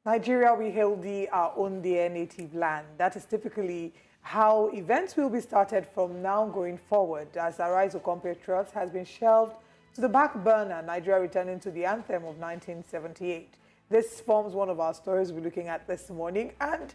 Nigeria, we hail thee, our own dear native land. That is typically how events will be started from now going forward, as the rise of compatriots has been shelved to the back burner, Nigeria returning to the anthem of 1978. This forms one of our stories we're looking at this morning, and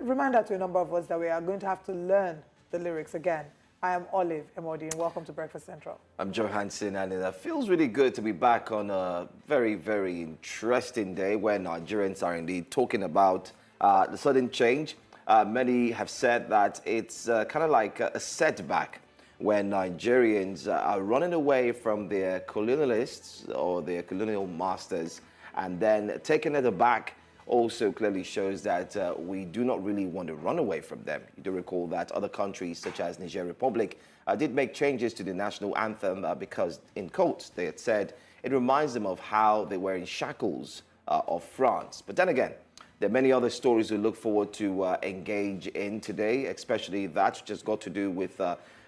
reminder to a number of us that we are going to have to learn the lyrics again. I am Olive Emodi, and welcome to Breakfast Central. I'm Joe Hansen, and it feels really good to be back on a very, very interesting day where Nigerians are indeed talking about the sudden change. Many have said that it's kind of like a setback when Nigerians are running away from their colonialists or their colonial masters and then taking it back. Also clearly shows that we do not really want to run away from them. You do recall that other countries such as Niger Republic did make changes to the national anthem because, in quotes, they had said it reminds them of how they were in shackles of France. But then again, there are many other stories we look forward to engage in today, especially that which has got to do with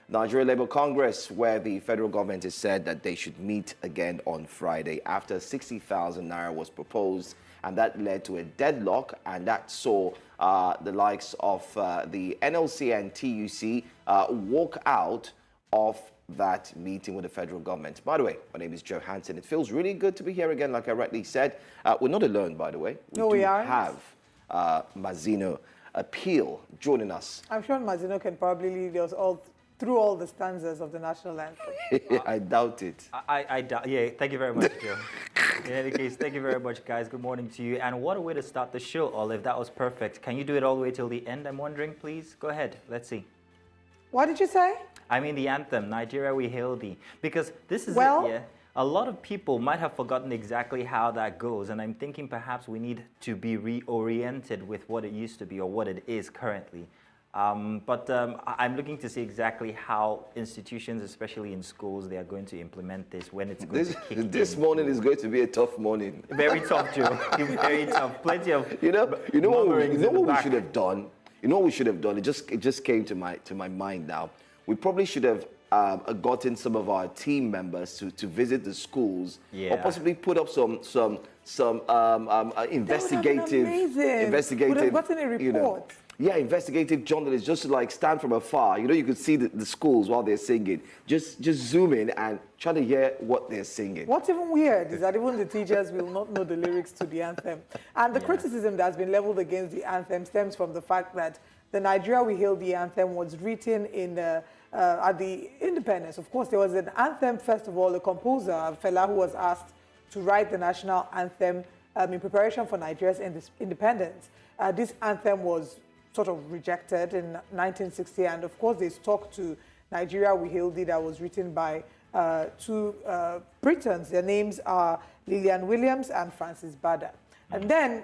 Nigeria Labour Congress, where the federal government has said that they should meet again on Friday after 60,000 naira was proposed. And that led to a deadlock, and that saw the likes of the NLC and TUC walk out of that meeting with the federal government. By the way, my name is Joe Hansen. It feels really good to be here again, like I rightly said. We're not alone, by the way. We aren't. have Mazino Appeal joining us. I'm sure Mazino can probably lead us all through all the stanzas of the national anthem. I doubt it. I doubt. Yeah, thank you very much, Joe. In any case, thank you very much, guys. Good morning to you. And what a way to start the show, Olive. That was perfect. Can you do it all the way till the end, I'm wondering, please? Go ahead. Let's see. What did you say? I mean the anthem, Nigeria We Hail Thee. Because this is Well, it, yeah. A lot of people might have forgotten exactly how that goes. And I'm thinking perhaps we need to be reoriented with what it used to be or what it is currently. But I'm looking to see exactly how institutions, especially in schools, they are going to implement this when it's going to kick in. This morning is going to be a tough morning. Very tough, Joe. Very tough. Plenty of You know what we back. should have done? You know what we should have done? It just came to my mind now. We probably should have gotten some of our team members to visit the schools, or possibly put up some investigative, Would have gotten a report. you know, investigative journalists, just to like stand from afar. You know, you could see the schools while they're singing. Just zoom in and try to hear what they're singing. What's even weird is that even the teachers will not know the lyrics to the anthem. And the criticism that's been leveled against the anthem stems from the fact that the Nigeria We Hail Thee anthem was written in at the independence. Of course, there was an anthem, first of all, a composer, a fella who was asked to write the national anthem in preparation for Nigeria's independence. This anthem was sort of rejected in 1960, and of course they stuck to Nigeria We Hail Thee that was written by two Britons. Their names are Lillian Williams and Francis Bada. And then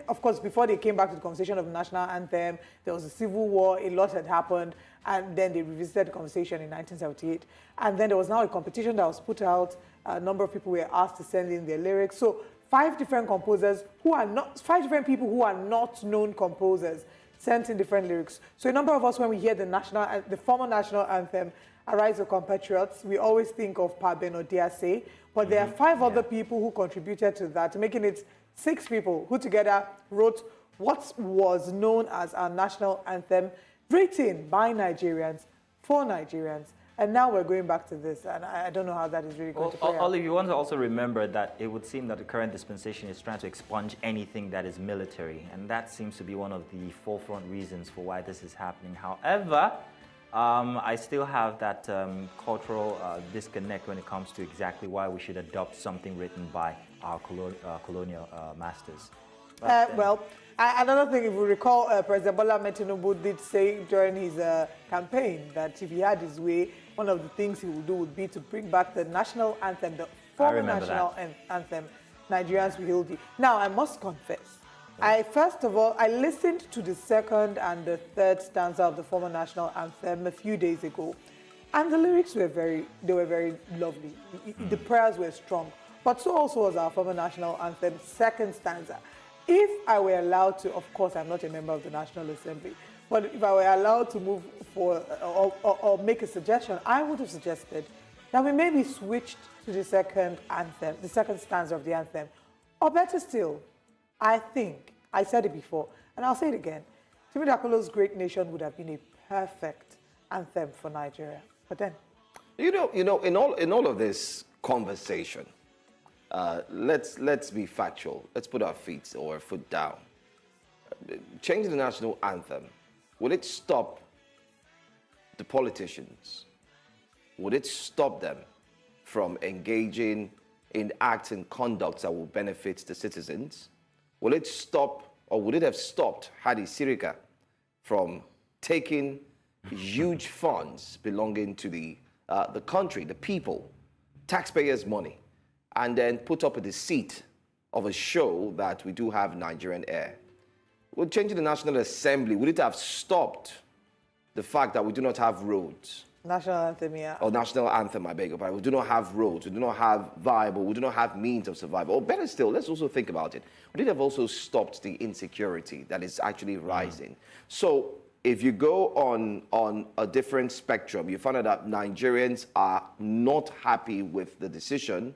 of course, before they came back to the conversation of the national anthem, there was a civil war, a lot had happened, and then they revisited the conversation in 1978. And then there was now a competition that was put out. A number of people were asked to send in their lyrics. So 5 different composers five different people who are not known composers sent in different lyrics. So a number of us, when we hear the former national anthem, Arise of Compatriots, we always think of Pa Ben Odiase, but there are 5 other people who contributed to that, making it 6 people who together wrote what was known as our national anthem, written by Nigerians, for Nigerians. And now we're going back to this, and I don't know how that is really going to play out. Olive, you want to also remember that it would seem that the current dispensation is trying to expunge anything that is military, and that seems to be one of the forefront reasons for why this is happening. However, I still have that cultural disconnect when it comes to exactly why we should adopt something written by our colonial masters. Another thing, if we recall, President Bola Tinubu did say during his campaign that if he had his way, one of the things he would do would be to bring back the national anthem, the former national anthem, Nigerians We Hail Thee. Now, I must confess, first of all, I listened to the second and the third stanza of the former national anthem a few days ago, and the lyrics were very lovely. The prayers were strong, but so also was our former national anthem, second stanza. If I were allowed to, of course, I'm not a member of the National Assembly, but if I were allowed to move for or make a suggestion, I would have suggested that we maybe switched to the second anthem, the second stanza of the anthem, or better still, I think, I said it before, and I'll say it again, Timi Dakolo's Great Nation would have been a perfect anthem for Nigeria. But then, In all of this conversation, let's be factual. Let's put our feet or our foot down. Changing the national anthem, will it stop the politicians? Would it stop them from engaging in acts and conducts that will benefit the citizens? Will it stop, or would it have stopped Hadi Sirika from taking huge funds belonging to the country, the people, taxpayers' money, and then put up a deceit of a show that we do have Nigerian air? Would changing the National Assembly, would it have stopped the fact that we do not have roads? national anthem, yeah. Or national anthem, I beg your pardon. We do not have roads. We do not have viable. We do not have means of survival. Or better still, let's also think about it. We did have also stopped the insecurity that is actually rising. So if you go on a different spectrum, you find out that Nigerians are not happy with the decision.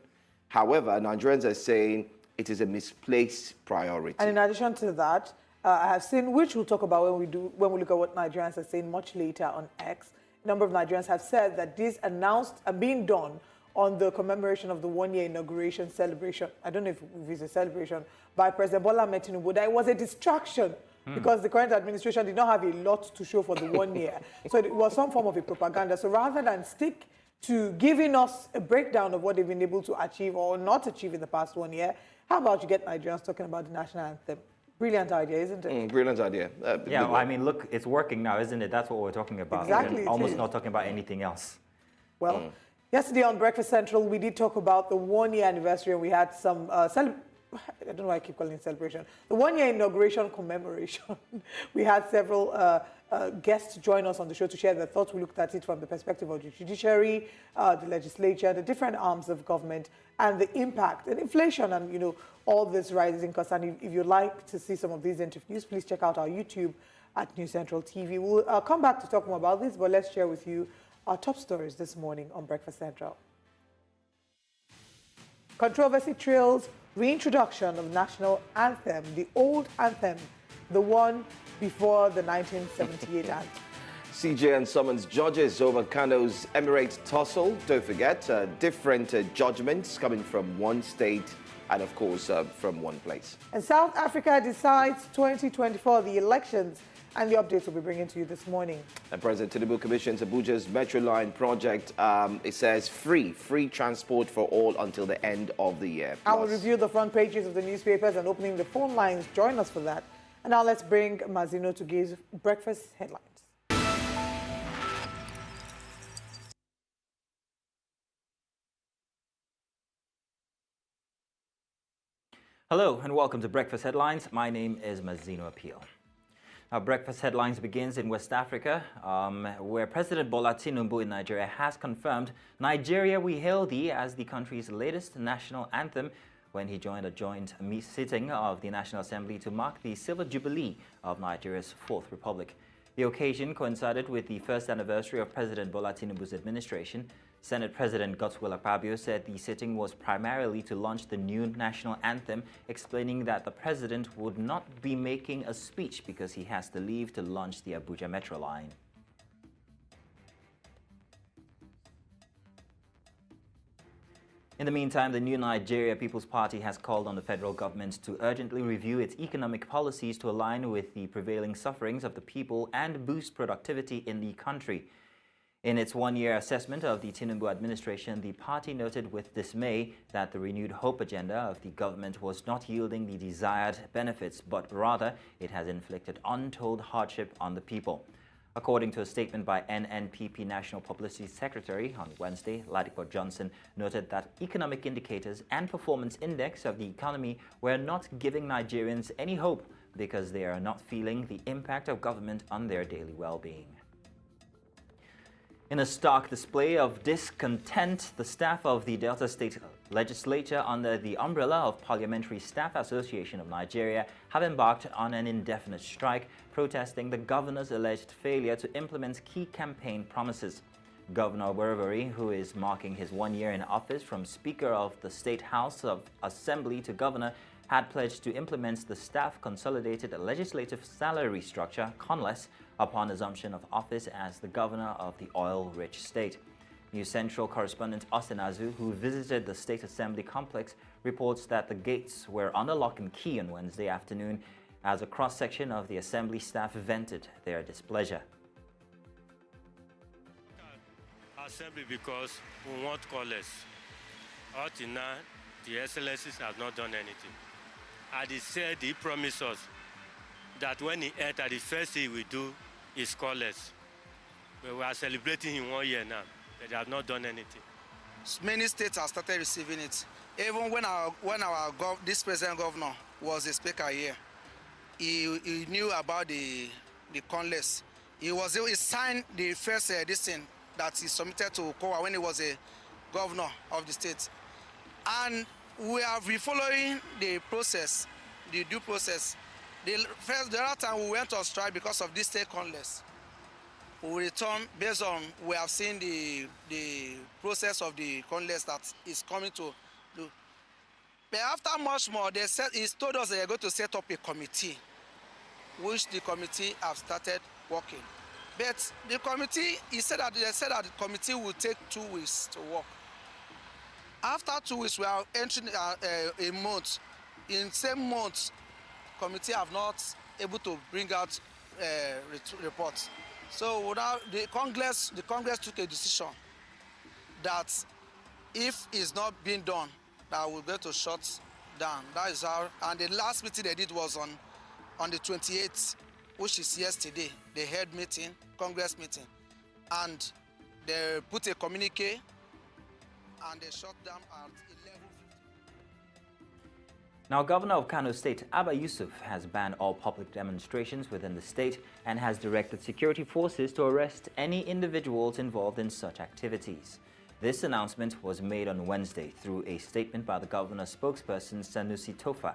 However, Nigerians are saying it is a misplaced priority. And in addition to that, I have seen, which we'll talk about when we look at what Nigerians are saying much later on X. A number of Nigerians have said that this announced and being done on the commemoration of the one-year inauguration celebration. I don't know if it's a celebration by President Bola Tinubu. That it was a distraction because the current administration did not have a lot to show for the 1 year. So it was some form of a propaganda. So rather than stick to giving us a breakdown of what they've been able to achieve or not achieve in the past 1 year, how about you get Nigerians talking about the national anthem? Brilliant idea, isn't it? Brilliant idea. Yeah, well, I mean, look, it's working now, isn't it? That's what we're talking about. Exactly. We're almost not talking about anything else. Well, yesterday on Breakfast Central, we did talk about the 1 year anniversary, and we had some I don't know why I keep calling it celebration. The 1 year inauguration commemoration. We had several guests join us on the show to share their thoughts. We looked at it from the perspective of the judiciary, the legislature, the different arms of government, and the impact and inflation and, you know, all this rising costs. And if you'd like to see some of these interviews, please check out our YouTube at News Central TV. We'll come back to talk more about this, but let's share with you our top stories this morning on Breakfast Central. Controversy trails reintroduction of national anthem, the old anthem, the one before the 1978 anthem. CJN summons judges over Kano's Emirates tussle. Don't forget, different judgments coming from one state and, of course, from one place. And South Africa decides 2024, the elections, and the updates we'll be bringing to you this morning. And President Tinubu commissions Abuja's Metro Line project. It says free transport for all until the end of the year. I will review the front pages of the newspapers and opening the phone lines. Join us for that. And now let's bring Mazino to give breakfast headlines. Hello and welcome to Breakfast Headlines. My name is Mazino Appeal. Our Breakfast Headlines begins in West Africa, where President Bola Tinubu in Nigeria has confirmed Nigeria We Hail Thee as the country's latest national anthem when he joined a joint sitting of the National Assembly to mark the Silver Jubilee of Nigeria's Fourth Republic. The occasion coincided with the first anniversary of President Bola Tinubu's administration. Senate President Godswill Akpabio said the sitting was primarily to launch the new national anthem, explaining that the president would not be making a speech because he has to leave to launch the Abuja Metro Line. In the meantime, the New Nigeria People's Party has called on the federal government to urgently review its economic policies to align with the prevailing sufferings of the people and boost productivity in the country. In its one-year assessment of the Tinubu administration, the party noted with dismay that the renewed hope agenda of the government was not yielding the desired benefits, but rather it has inflicted untold hardship on the people. According to a statement by NNPP National Publicity Secretary on Wednesday, Ladipo Johnson noted that economic indicators and performance index of the economy were not giving Nigerians any hope because they are not feeling the impact of government on their daily well-being. In a stark display of discontent, the staff of the Delta State Legislature under the umbrella of Parliamentary Staff Association of Nigeria have embarked on an indefinite strike, protesting the governor's alleged failure to implement key campaign promises. Governor Wereveri, who is marking his 1 year in office from Speaker of the State House of Assembly to Governor, had pledged to implement the Staff Consolidated Legislative Salary Structure, CONLES, upon assumption of office as the governor of the oil-rich state. News Central correspondent Austin Azu, who visited the State Assembly complex, reports that the gates were under lock and key on Wednesday afternoon as a cross-section of the Assembly staff vented their displeasure. Assembly because we want callers. Up till now, the excellencies have not done anything. And he said, he promised us that when he entered, the first thing he will do is callers. But we are celebrating in 1 year now, but they have not done anything. Many states have started receiving it. Even when this present governor was the speaker here, he knew about the CONLES. He signed the first this thing that he submitted to COA when he was a governor of the state. And we have been following the process, the due process. The other time we went on strike because of this state CONLES. We return based on we have seen the process of the CONLES that is coming to do. But after much more, he told us they are going to set up a committee, which the committee have started working. But the committee, they said that the committee will take 2 weeks to work. After 2 weeks, we are entering a month. In the same month, committee have not able to bring out reports. So now the Congress took a decision that if it's not being done, that we're going to shut down. That is how. And the last meeting they did was on the 28th, which is yesterday. They had meeting, Congress meeting, and they put a communique and they shut down at 11:50. Now, Governor of Kano State, Abba Yusuf, has banned all public demonstrations within the state and has directed security forces to arrest any individuals involved in such activities. This announcement was made on Wednesday through a statement by the governor's spokesperson, Sanusi Tofa.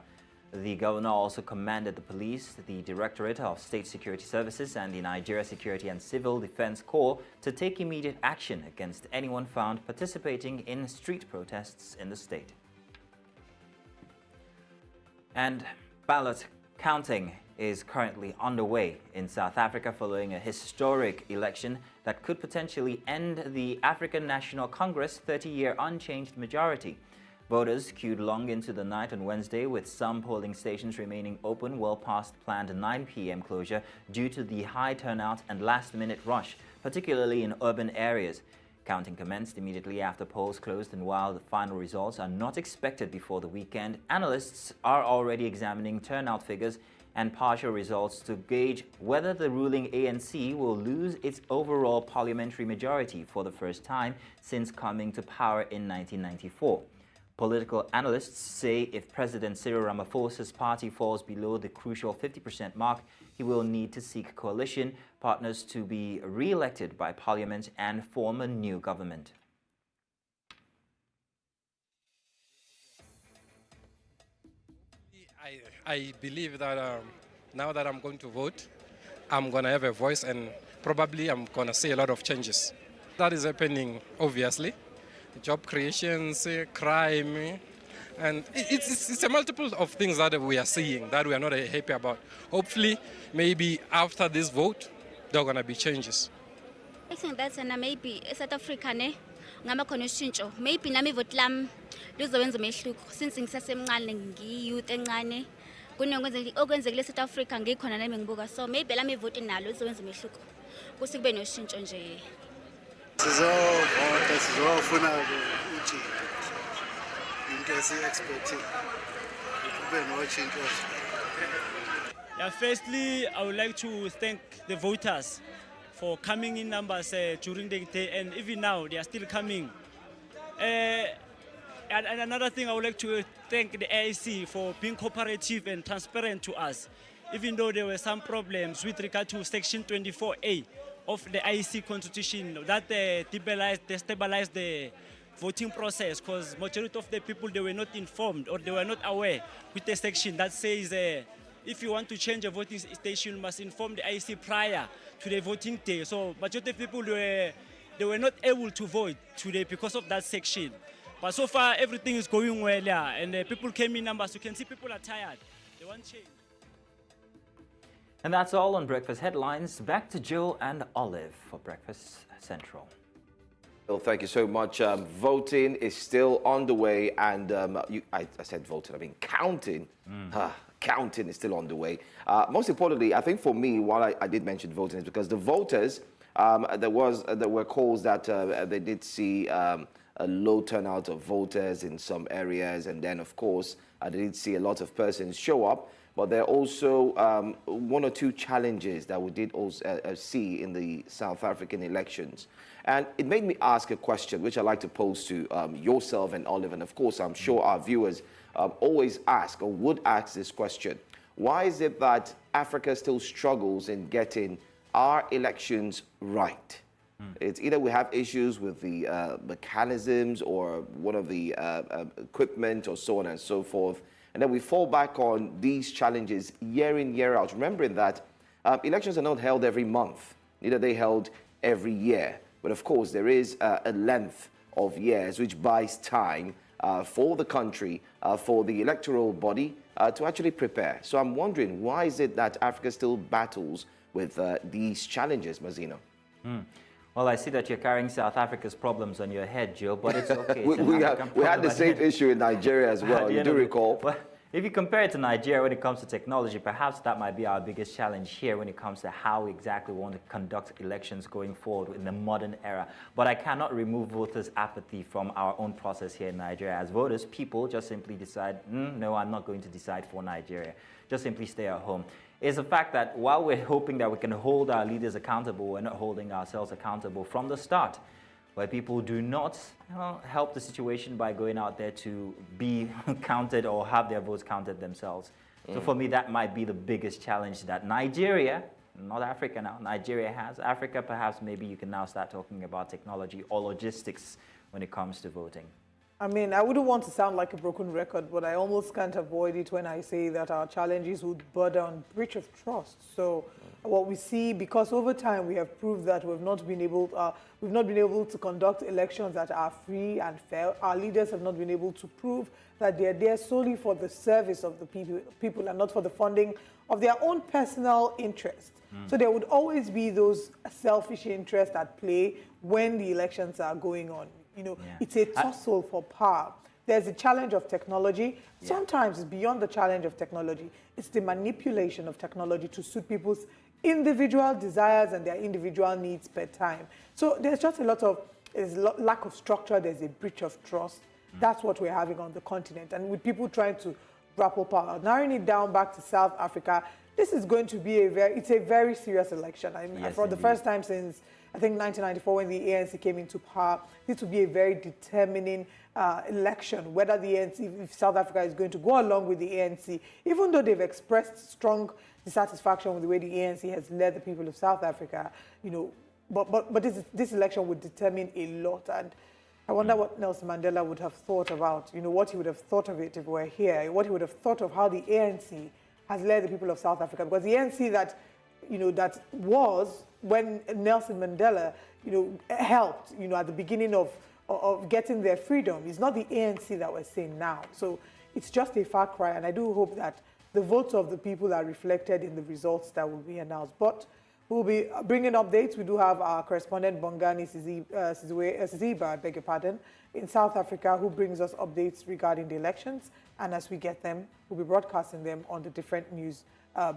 The governor also commanded the police, the Directorate of State Security Services, and the Nigeria Security and Civil Defense Corps to take immediate action against anyone found participating in street protests in the state. And ballot counting is currently underway in South Africa following a historic election that could potentially end the African National Congress' 30-year unchanged majority. Voters queued long into the night on Wednesday, with some polling stations remaining open well past planned 9 p.m. closure due to the high turnout and last-minute rush, particularly in urban areas. Counting commenced immediately after polls closed, and while the final results are not expected before the weekend, analysts are already examining turnout figures and partial results to gauge whether the ruling ANC will lose its overall parliamentary majority for the first time since coming to power in 1994. Political analysts say if President Cyril Ramaphosa's party falls below the crucial 50% mark, he will need to seek coalition partners to be re-elected by parliament and form a new government. I believe that now that I'm going to vote, I'm going to have a voice and probably I'm going to see a lot of changes. That is happening, obviously. Job creations, crime, and it's a multiple of things that we are seeing that we are not happy about. Hopefully, maybe after this vote, there are going to be changes. I think that's maybe South Africa ngama khona ushintsho maybe nami vote lami lizowenza umehluko since ngisasemncane ngiyouth encane kunokwenza okwenzekile South Africa ngikhona nami ngibuka, so maybe lami vote nalo lizowenza umehluko kuthi kube noshintsho nje. Sizovota, sizofuna ukuthi into esi-expecting kube noshintsho. Yeah, firstly, I would like to thank the voters for coming in numbers during the day, and even now they are still coming. And another thing, I would like to thank the AIC for being cooperative and transparent to us, even though there were some problems with regard to Section 24A of the IEC Constitution that destabilized the voting process, because majority of the people, they were not informed or they were not aware with the section that says if you want to change a voting station, you must inform the IEC prior to the voting day. So majority of people, they were not able to vote today because of that section. But so far, everything is going well, yeah. And people came in numbers. You can see people are tired. They want change. And that's all on Breakfast Headlines. Back to Joe and Olive for Breakfast Central. Well, thank you so much. Voting is still on the way, and I said voting, I mean counting. Counting is still on the way. Most importantly, I think for me, why I did mention voting is because the voters, there were calls that they did see a low turnout of voters in some areas, and then of course they did see a lot of persons show up. But there are also one or two challenges that we did also see in the South African elections. And it made me ask a question, which I'd like to pose to yourself and Olive. And of course, I'm sure our viewers always ask or would ask this question. Why is it that Africa still struggles in getting our elections right? It's either we have issues with the mechanisms or one of the equipment or so on and so forth. And then we fall back on these challenges year in, year out, remembering that elections are not held every month, neither are they held every year. But of course, there is a length of years which buys time for the country, for the electoral body to actually prepare. So I'm wondering, why is it that Africa still battles with these challenges, Mazino? Well, I see that you're carrying South Africa's problems on your head, Joe, but it's okay. we had the same issue in Nigeria as well, you do recall. Well, if you compare it to Nigeria when it comes to technology, perhaps that might be our biggest challenge here when it comes to how exactly we want to conduct elections going forward in the modern era. But I cannot remove voters' apathy from our own process here in Nigeria. As voters, people just simply decide, no, I'm not going to decide for Nigeria. Just simply stay at home. It's the fact that while we're hoping that we can hold our leaders accountable, we're not holding ourselves accountable from the start, where people do not help the situation by going out there to be counted or have their votes counted themselves. So for me, that might be the biggest challenge that Nigeria, not Africa now, Nigeria has. Africa, perhaps maybe you can now start talking about technology or logistics when it comes to voting. I mean, I wouldn't want to sound like a broken record, but I almost can't avoid it when I say that our challenges would border on breach of trust. So what we see, because over time we have proved that we've not been able to conduct elections that are free and fair. Our leaders have not been able to prove that they're there solely for the service of the people and not for the funding of their own personal interest. So there would always be those selfish interests at play when the elections are going on. You know, it's a tussle for power. There's a challenge of technology. Sometimes it's beyond the challenge of technology. It's the manipulation of technology to suit people's individual desires and their individual needs per time. So there's just a lot of lack of structure. There's a breach of trust. That's what we're having on the continent. And with people trying to grapple power, narrowing it down back to South Africa, this is going to be it's a very serious election. I mean, for the first time since, I think, 1994, when the ANC came into power, this will be a very determining election, whether the ANC, if South Africa is going to go along with the ANC, even though they've expressed strong dissatisfaction with the way the ANC has led the people of South Africa, you know, but this election would determine a lot. And I wonder what Nelson Mandela would have thought about, you know, what he would have thought of it if we were here, what he would have thought of how the ANC has led the people of South Africa. Because the ANC that, you know, that was when Nelson Mandela, you know, helped, you know, at the beginning of getting their freedom, is not the ANC that we're seeing now. So it's just a far cry, and I do hope that the votes of the people are reflected in the results that will be announced. But we'll be bringing updates. We do have our correspondent, Bongani Siziba, I beg your pardon, in South Africa, who brings us updates regarding the elections. And as we get them, we'll be broadcasting them on the different news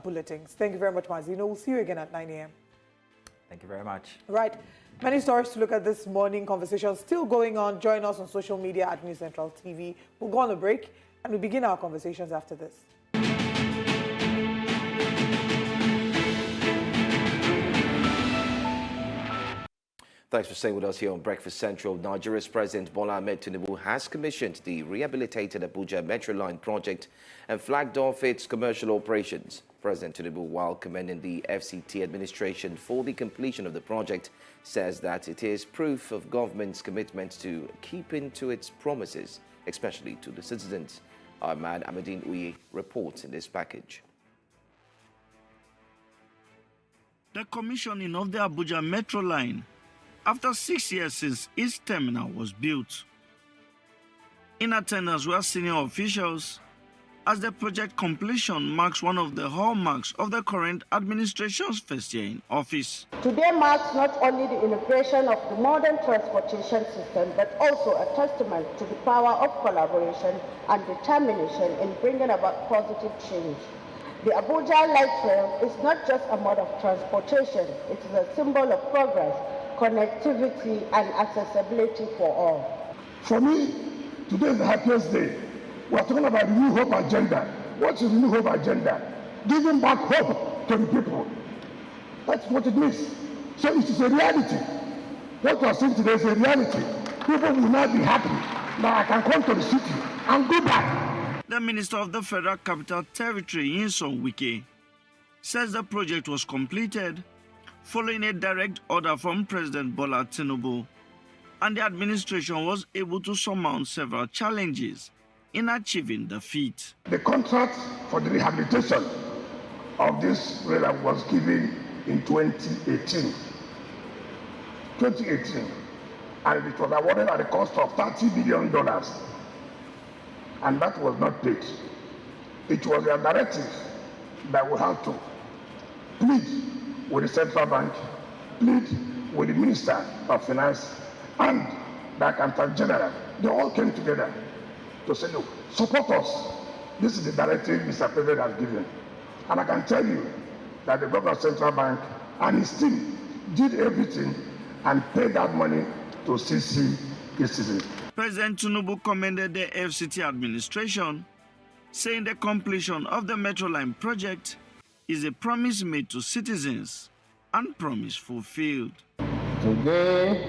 bulletins. Thank you very much, Mazino. We'll see you again at 9 a.m. Thank you very much. Right. Many stories to look at this morning. Conversations still going on. Join us on social media at News Central TV. We'll go on a break and we'll begin our conversations after this. Thanks for staying with us here on Breakfast Central. Nigeria's President Bola Tinubu has commissioned the rehabilitated Abuja Metro Line project and flagged off its commercial operations. President Tinubu, while commending the FCT administration for the completion of the project, says that it is proof of government's commitment to keeping to its promises, especially to the citizens. Ahmad Ahmadine Uye reports in this package. The commissioning of the Abuja Metro Line after 6 years since its terminal was built. In attendance were senior officials, as the project completion marks one of the hallmarks of the current administration's first year in office. Today marks not only the integration of the modern transportation system, but also a testament to the power of collaboration and determination in bringing about positive change. The Abuja Light Rail is not just a mode of transportation, it is a symbol of progress, connectivity, and accessibility for all. For me, today is the happiest day. We are talking about the New Hope agenda. What is the New Hope agenda? Giving back hope to the people. That's what it means. So it is a reality. What we are saying today is a reality. People will not be happy that I can come to the city and go back. The Minister of the Federal Capital Territory, Nyesom Wike, says the project was completed following a direct order from President Bola Tinubu, and the administration was able to surmount several challenges in achieving the feat. The contract for the rehabilitation of this rail was given in 2018. And it was awarded at the cost of $30 billion. And that was not paid. It was a directive that we had to plead with the central bank, plead with the Minister of Finance and the Accountant General. They all came together to say, look, support us. This is the directive Mr. President has given. And I can tell you that the Governor of Central Bank and his team did everything and paid that money to CC citizens. President Tinubu commended the FCT administration, saying the completion of the Metro Line project is a promise made to citizens and promise fulfilled. Today,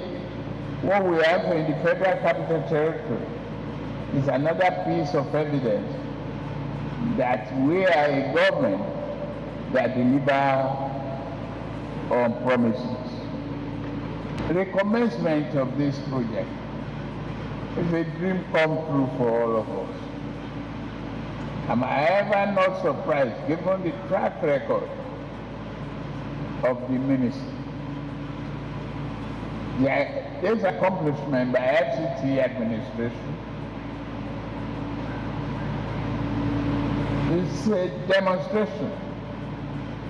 what we have in the Federal Capital Territory is another piece of evidence that we are a government that delivers on promises. The commencement of this project is a dream come true for all of us. Am I ever not surprised, given the track record of the ministry? This accomplishment by FCT administration is a demonstration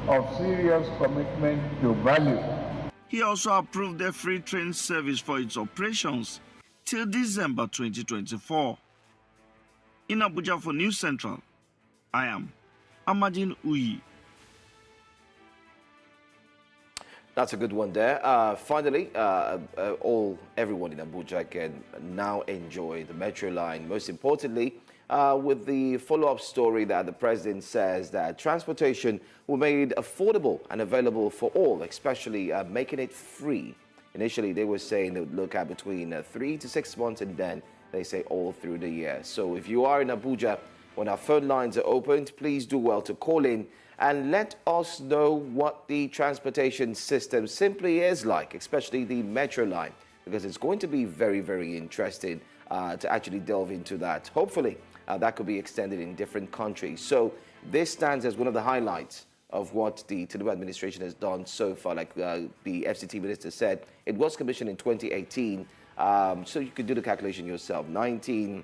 of serious commitment to value. He also approved the free train service for its operations till December 2024. In Abuja for News Central, I am Amadine Uyi. That's a good one there. Finally, everyone in Abuja can now enjoy the Metro line. Most importantly, with the follow-up story that the president says that transportation will be made affordable and available for all, especially making it free. Initially, they were saying they would look at between 3 to 6 months, and then they say all through the year. So if you are in Abuja, when our phone lines are opened, please do well to call in and let us know what the transportation system simply is like, especially the Metro line, because it's going to be very, very interesting to actually delve into that. Hopefully, that could be extended in different countries. So this stands as one of the highlights of what the Tinubu administration has done so far. Like the FCT minister said, it was commissioned in 2018. So you could do the calculation yourself. 19,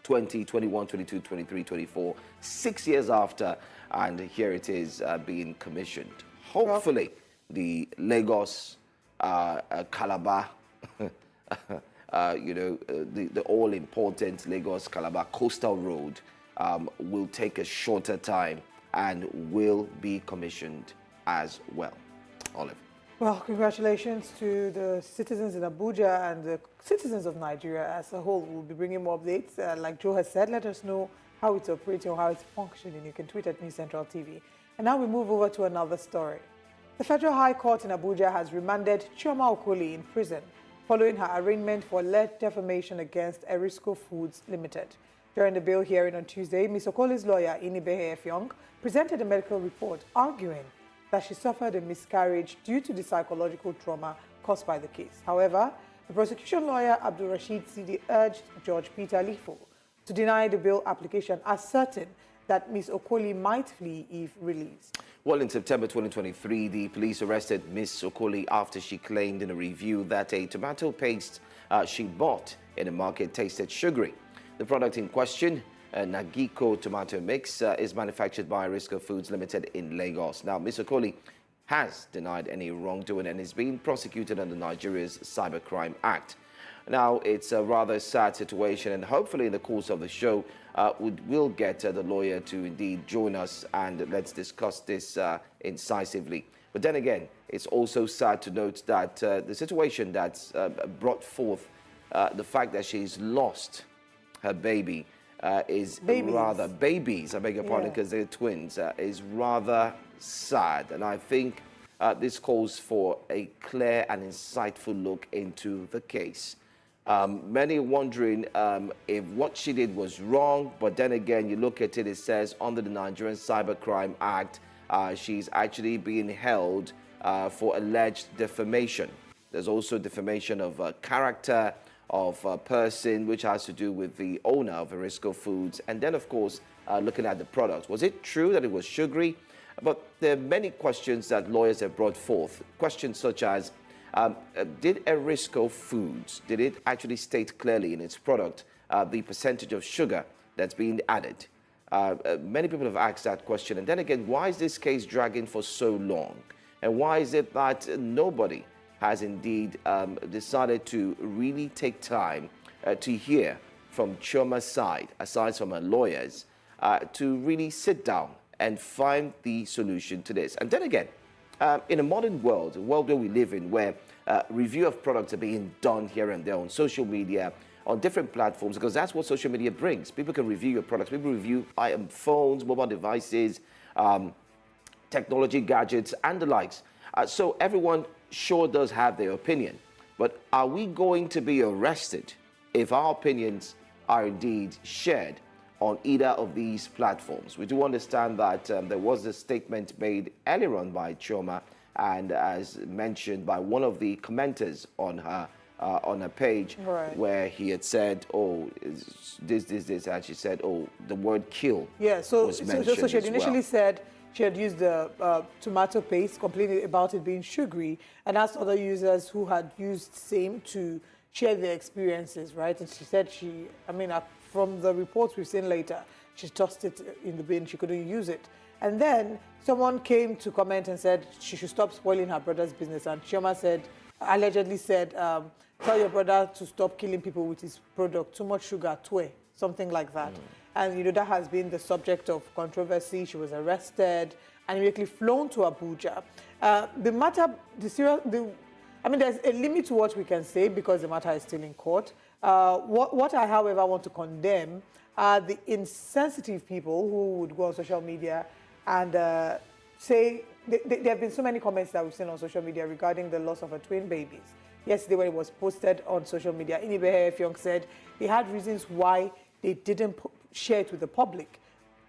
20, 21, 22, 23, 24, 6 years after, and here it is being commissioned. Hopefully, the Lagos, Calabar, the all-important Lagos-Calabar coastal road will take a shorter time and will be commissioned as well. Olive. Well, congratulations to the citizens in Abuja and the citizens of Nigeria as a whole. We'll be bringing more updates. Like Joe has said, let us know how it's operating or how it's functioning. You can tweet at News Central TV. And now we move over to another story. The Federal High Court in Abuja has remanded Chioma Okoli in prison following her arraignment for alleged defamation against Erisco Foods Limited. During the bail hearing on Tuesday, Ms. Okoli's lawyer, Inibehe Efyong, presented a medical report arguing that she suffered a miscarriage due to the psychological trauma caused by the case. However, the prosecution lawyer, Abdul Rashid Sidi, urged Judge Peter Lifo to deny the bail application as certain that Ms. Okoli might flee if released. Well, in September 2023, the police arrested Ms. Okoli after she claimed in a review that a tomato paste she bought in the market tasted sugary. The product in question, Nagiko tomato mix, is manufactured by Risco Foods Limited in Lagos. Now, Ms. Okoli has denied any wrongdoing and is being prosecuted under Nigeria's Cybercrime Act. Now, it's a rather sad situation, and hopefully in the course of the show, we'll get the lawyer to indeed join us, and let's discuss this incisively. But then again, it's also sad to note that the situation that's brought forth the fact that she's lost her baby is rather, babies, I beg your pardon, because they're twins, is rather sad. And I think this calls for a clear and insightful look into the case. Many wondering if what she did was wrong, but then again, you look at it, it says under the Nigerian Cybercrime Act, she's actually being held for alleged defamation. There's also defamation of character of a person, which has to do with the owner of Risco Foods. And then, of course, looking at the products. Was it true that it was sugary? But there are many questions that lawyers have brought forth. Questions such as, did Risco Foods, did it actually state clearly in its product the percentage of sugar that's being added? Many people have asked that question. And then again, why is this case dragging for so long? And why is it that nobody has indeed decided to really take time to hear from Chioma's side, aside from her lawyers, to really sit down and find the solution to this? And then again, in a modern world, a world where we live in, where review of products are being done here and there on social media, on different platforms, because that's what social media brings. People can review your products. People review phones, mobile devices, technology gadgets, and the likes. So everyone sure does have their opinion. But are we going to be arrested if our opinions are indeed shared on either of these platforms? We do understand that there was a statement made earlier on by Chioma, and as mentioned by one of the commenters on her page, where he had said, oh, this, and she said, oh, the word kill was mentioned so she had as initially well. said she had used the tomato paste, complaining about it being sugary, and asked other users who had used same to share their experiences, right? And she said from the reports we've seen later, she tossed it in the bin, she couldn't use it. And then someone came to comment and said she should stop spoiling her brother's business. And Chioma allegedly said, tell your brother to stop killing people with his product, too much sugar, something like that. And, that has been the subject of controversy. She was arrested and immediately flown to Abuja. There's a limit to what we can say because the matter is still in court. What I, however, want to condemn are the insensitive people who would go on social media and say, there have been so many comments that we've seen on social media regarding the loss of her twin babies. Yesterday, when it was posted on social media, Inibehe Effiong said they had reasons why they didn't share it with the public.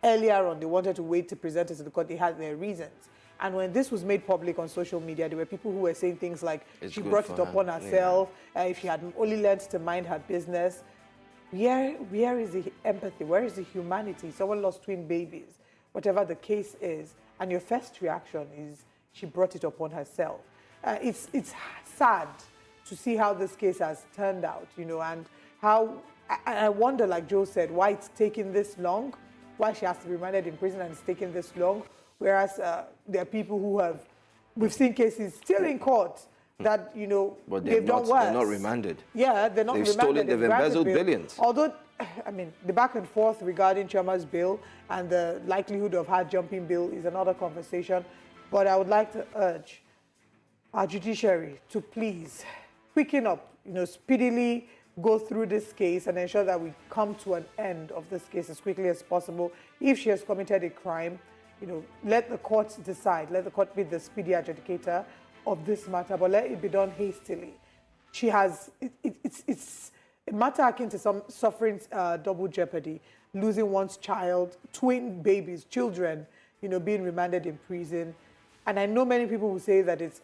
Earlier on, they wanted to wait to present it to the court. They had their reasons. And when this was made public on social media, there were people who were saying things like, she brought it upon herself, if she had only learned to mind her business. Where is the empathy? Where is the humanity? Someone lost twin babies, whatever the case is, and your first reaction is she brought it upon herself. It's sad to see how this case has turned out, and how I wonder, like Joe said, why it's taking this long, why she has to be remanded in prison and it's taking this long, whereas there are people who we've seen cases still in court that, but they've done worse. They're not remanded. Yeah, they're not remanded. Stolen, they've embezzled billions. Although, the back and forth regarding Chioma's bill and the likelihood of her jumping bill is another conversation. But I would like to urge our judiciary to please quicken up, speedily go through this case and ensure that we come to an end of this case as quickly as possible. If she has committed a crime, let the court decide. Let the court be the speedy adjudicator of this matter, but let it be done hastily. She has, it's a matter akin to some suffering double jeopardy, losing one's child, twin babies, children, being remanded in prison. And I know many people will say that it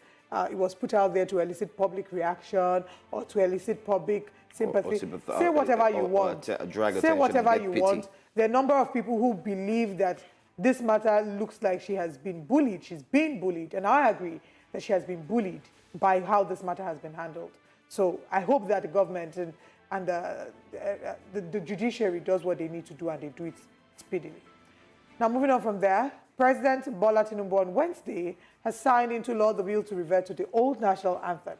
was put out there to elicit public reaction or to elicit public sympathy. Say whatever you want. Say whatever you want. There are a number of people who believe that this matter looks like she has been bullied. She's been bullied. And I agree that she has been bullied by how this matter has been handled. So I hope that the government, and and the judiciary does what they need to do, and they do it speedily. Now, moving on from there, President Bola Tinubu on Wednesday has signed into law the bill to revert to the old national anthem.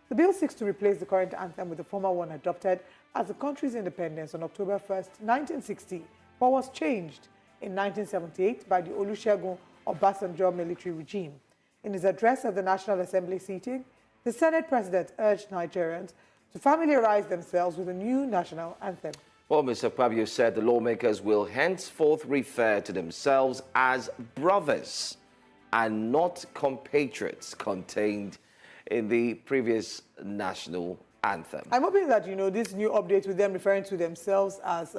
The bill seeks to replace the current anthem with the former one adopted as the country's independence on October 1st, 1960, but was changed in 1978 by the Olusegun Obasanjo military regime. In his address at the National Assembly seating, the Senate President urged Nigerians to familiarize themselves with the new national anthem. Well, Mr. Fabio said the lawmakers will henceforth refer to themselves as brothers and not compatriots contained in the previous national anthem. I'm hoping that, this new update with them referring to themselves as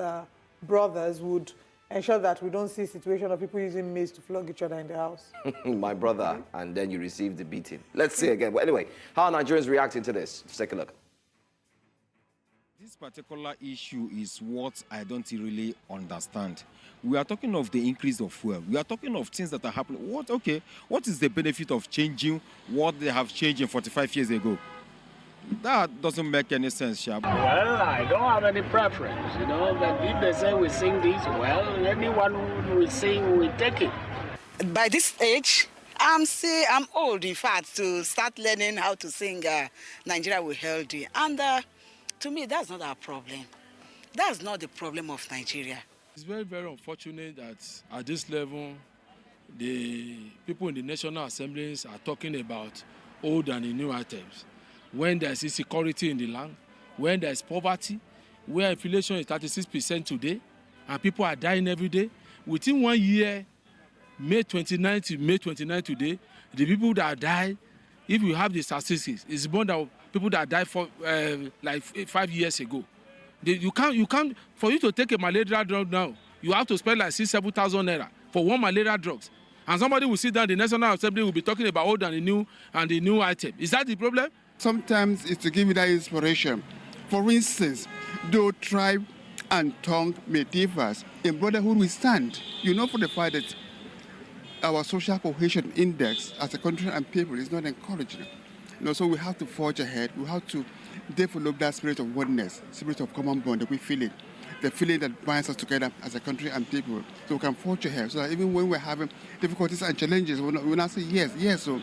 brothers would ensure that we don't see a situation of people using mace to flog each other in the house. My brother, and then you receive the beating. Let's see again. But anyway, how are Nigerians reacting to this? Let's take a look. This particular issue is what I don't really understand. We are talking of the increase of fuel. We are talking of things that are happening. What is the benefit of changing what they have changed in 45 years ago? That doesn't make any sense, Shab. Well, I don't have any preference, but if they say we sing this, well, anyone who will sing will take it. By this age, I'm old, in fact, to start learning how to sing Nigeria Will Healthy. And to me, that's not our problem. That's not the problem of Nigeria. It's very, very unfortunate that at this level, the people in the National Assemblies are talking about old and new items. When there's insecurity in the land, when there's poverty, where inflation is 36% today, and people are dying every day, within 1 year, May 29 to May 29 today, the people that died, if you have the statistics, it's more than people that died for like 5 years ago. You can't, for you to take a malaria drug now, you have to spend like 6,000-7,000 naira for one malaria drugs. And somebody will sit down, the National Assembly will be talking about old and the new item. Is that the problem? Sometimes it's to give you that inspiration. For instance, though tribe and tongue may differ, in brotherhood we stand. For the fact that our social cohesion index as a country and people is not encouraging. So we have to forge ahead. We have to develop that spirit of oneness, spirit of common bond that we feel it, the feeling that binds us together as a country and people, so we can forge ahead. So that even when we're having difficulties and challenges, we'll not say yes. So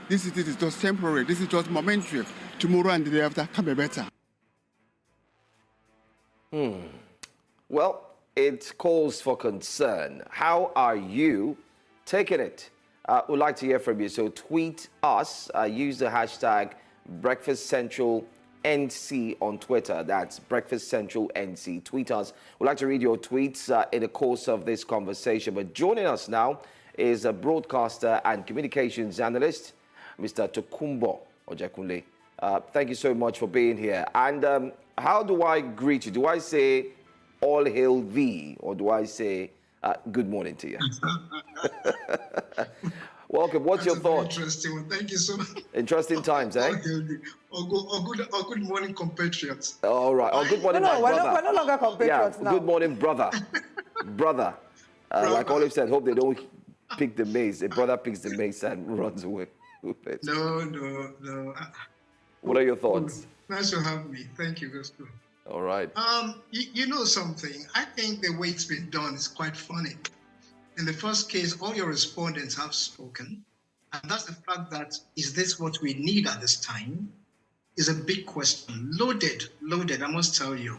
this is just temporary. This is just momentary. Tomorrow and the day after can be better. Well, it calls for concern. How are you taking it? We'd like to hear from you. So tweet us. Use the hashtag BreakfastCentralNC on Twitter. That's BreakfastCentralNC. Tweet us. We'd like to read your tweets in the course of this conversation. But joining us now is a broadcaster and communications analyst, Mr. Tokunbo Ojekunle. Thank you so much for being here. And how do I greet you? Do I say all hail thee, or do I say good morning to you? Welcome. What's your thought? Interesting. Thank you so much. Interesting times, eh? Good morning, compatriots. All right. Oh, good morning, my brother. We're no longer compatriots now. Good morning, brother. brother. Like Olive said, hope they don't pick the mace. A brother picks the mace and runs away with it. No. What are your thoughts? Nice to have me. Thank you, Gospel. All right. You know something? I think the way it's been done is quite funny. In the first case, all your respondents have spoken. And that's the fact that, is this what we need at this time? Is a big question. Loaded, I must tell you.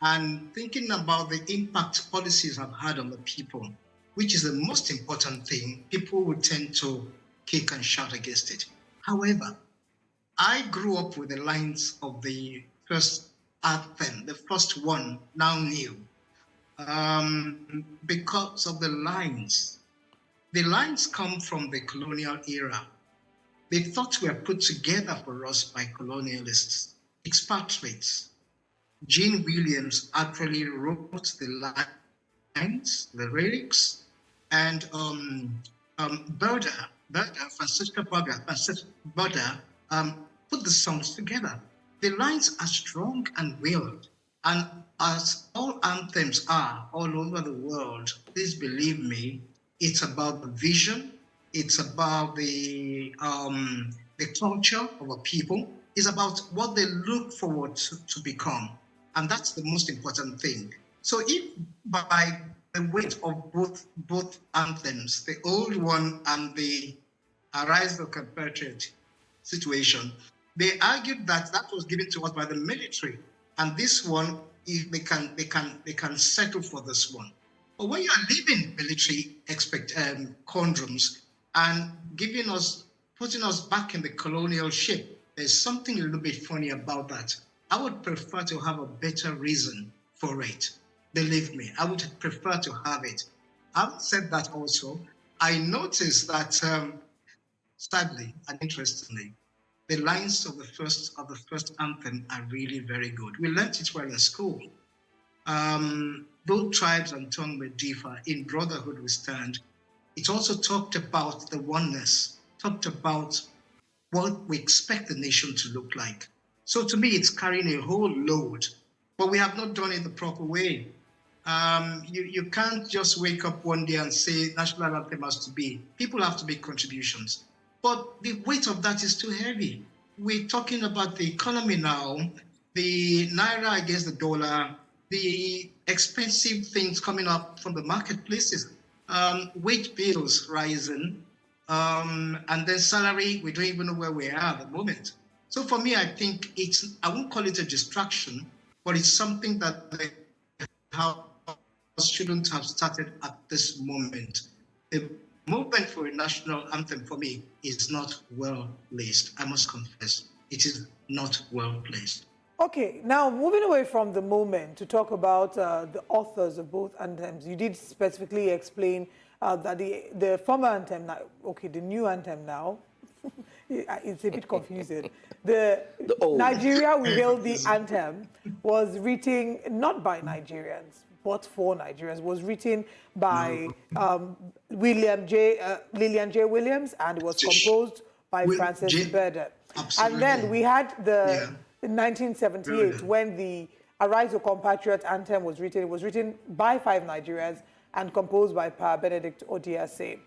And thinking about the impact policies have had on the people, which is the most important thing, people would tend to kick and shout against it. However, I grew up with the lines of the first anthem, the first one, now new. Because of the lines. The lines come from the colonial era. They thought were put together for us by colonialists, expatriates. Gene Williams actually wrote the lines, the lyrics, and Francisco Berda, put the songs together. The lines are strong and willed, and as all anthems are all over the world, please believe me, it's about the vision, it's about the culture of a people, it's about what they look forward to become. And that's the most important thing. So if by the weight of both anthems, the old one and the Arise the Compatriot situation, they argued that that was given to us by the military, and this one, if they can settle for this one. But when you are leaving military conundrums and putting us back in the colonial ship, there's something a little bit funny about that. I would prefer to have a better reason for it. Believe me, I would prefer to have it. Having said that also, I noticed that sadly and interestingly, the lines of the first anthem are really very good. We learnt it well in school. Both tribes and tongue may differ, in brotherhood we stand. It also talked about the oneness, talked about what we expect the nation to look like. So to me, it's carrying a whole load, but we have not done it the proper way. You can't just wake up one day and say national anthem has to be. People have to make contributions. But the weight of that is too heavy. We're talking about the economy now, the naira against the dollar, the expensive things coming up from the marketplaces, wage bills rising, and then salary, we don't even know where we are at the moment. So for me, I think I won't call it a distraction, but it's something that the House shouldn't have started at this moment. The movement for a national anthem for me is not well placed. I must confess, it is not well placed. Okay, now moving away from the moment to talk about the authors of both anthems, you did specifically explain that the former anthem, now, okay, the new anthem now, it's a bit confusing. The Nigeria We Hail the Anthem was written not by Nigerians, but for Nigerians, was written by Lillian J. Williams, and was composed by Francis Burdett. And then we had in 1978, when the Arise O Compatriot anthem was written, it was written by 5 Nigerians and composed by Pa Benedict Odiase.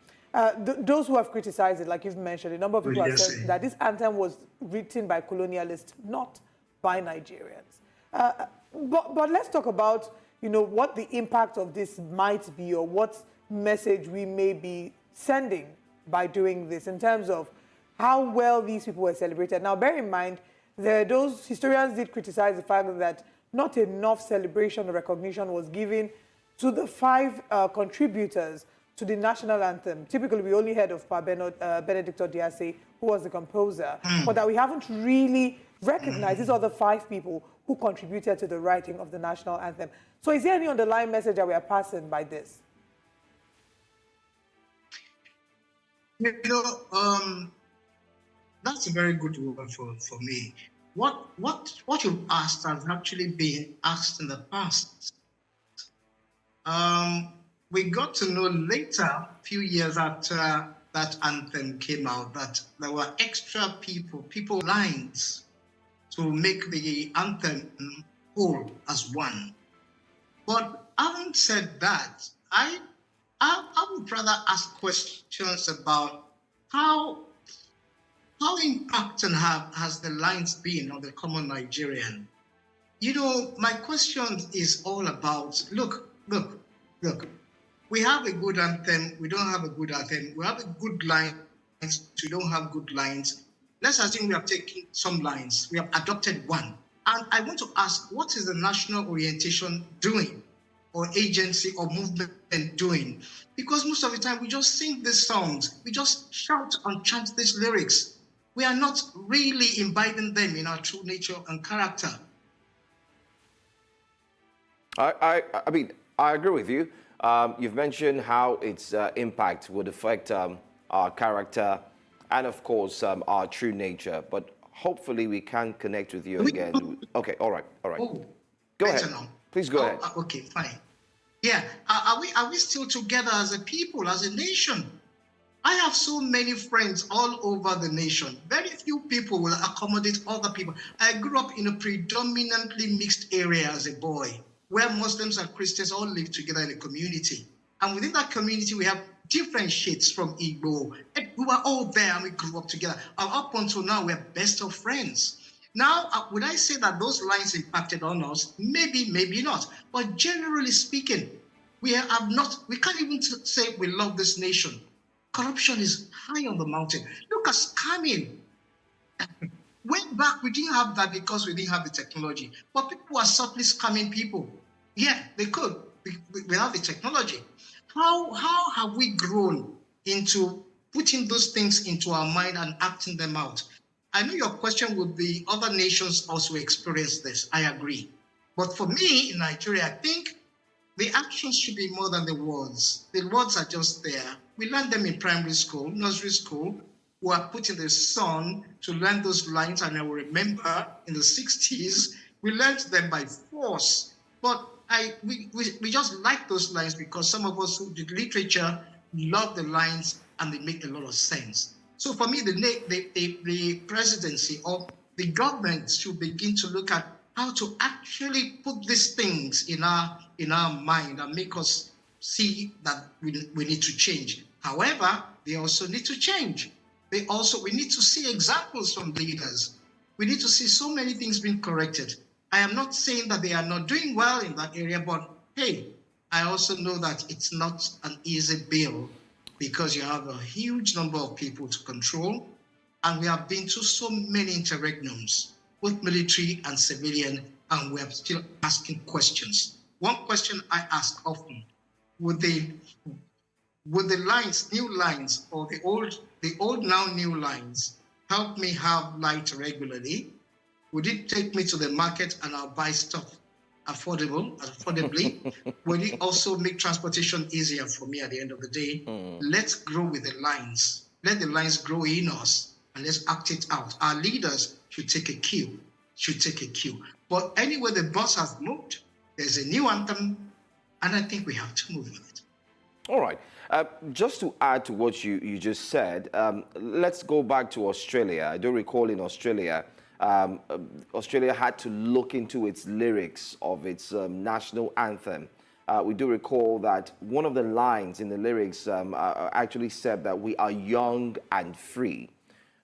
Those who have criticized it, like you've mentioned, a number of people have said that this anthem was written by colonialists, not by Nigerians. But let's talk about, what the impact of this might be, or what message we may be sending by doing this in terms of how well these people were celebrated. Now, bear in mind, those historians did criticize the fact that not enough celebration or recognition was given to the 5 contributors to the national anthem. Typically, we only heard of Pa Benedict Odiase, who was the composer, but that we haven't really recognized these other 5 people who contributed to the writing of the national anthem. So is there any underlying message that we are passing by this? That's a very good one for me. What you've asked has actually been asked in the past. We got to know later, a few years after that anthem came out, that there were extra people lines to make the anthem whole as one. But having said that, I would rather ask questions about how impacting has the lines been on the common Nigerian. My question is all about, look. We have a good anthem, we don't have a good anthem. We have a good lines, we don't have good lines. Let's assume we have taken some lines, we have adopted one. And I want to ask, what is the national orientation doing, or agency or movement doing? Because most of the time we just sing these songs, we just shout and chant these lyrics. We are not really imbibing them in our true nature and character. I mean, I agree with you. You've mentioned how its impact would affect our character and, of course, our true nature. But hopefully we can connect with you again. Okay, all right. Oh, go ahead. Now. Please go ahead. Okay, fine. Yeah, are we still together as a people, as a nation? I have so many friends all over the nation. Very few people will accommodate other people. I grew up in a predominantly mixed area as a boy, where Muslims and Christians all live together in a community. And within that community, we have different shades from Igbo. And we were all there and we grew up together. And up until now, we're best of friends. Now, would I say that those lines impacted on us? Maybe, maybe not. But generally speaking, we can't even say we love this nation. Corruption is high on the mountain. Look at scamming. Way back, we didn't have that because we didn't have the technology. But people were subtly scamming people. Yeah, they could without the technology. How have we grown into putting those things into our mind and acting them out? I know your question would be other nations also experience this. I agree. But for me, in Nigeria, I think the actions should be more than the words. The words are just there. We learn them in primary school, nursery school. We are put in the sun to learn those lines. And I will remember in the 60s, we learned them by force. But we just like those lines because some of us who did literature love the lines and they make a lot of sense. So for me, the presidency or the government should begin to look at how to actually put these things in our mind and make us see that we need to change. However, they also need to change. We need to see examples from leaders. We need to see so many things being corrected. I am not saying that they are not doing well in that area, but hey, I also know that it's not an easy bill because you have a huge number of people to control, and we have been through so many interregnums, both military and civilian, and we are still asking questions. One question I ask often, would the lines, new lines, or the old now new lines help me have light regularly? Would it take me to the market and I'll buy stuff affordably? Will it also make transportation easier for me at the end of the day? Let's grow with the lines. Let the lines grow in us and let's act it out. Our leaders should take a cue. But anyway, the bus has moved. There's a new anthem, and I think we have to move with it. All right. Just to add to what you just said, let's go back to Australia. I do recall in Australia, Australia had to look into its lyrics of its national anthem. We do recall that one of the lines in the lyrics actually said that we are young and free.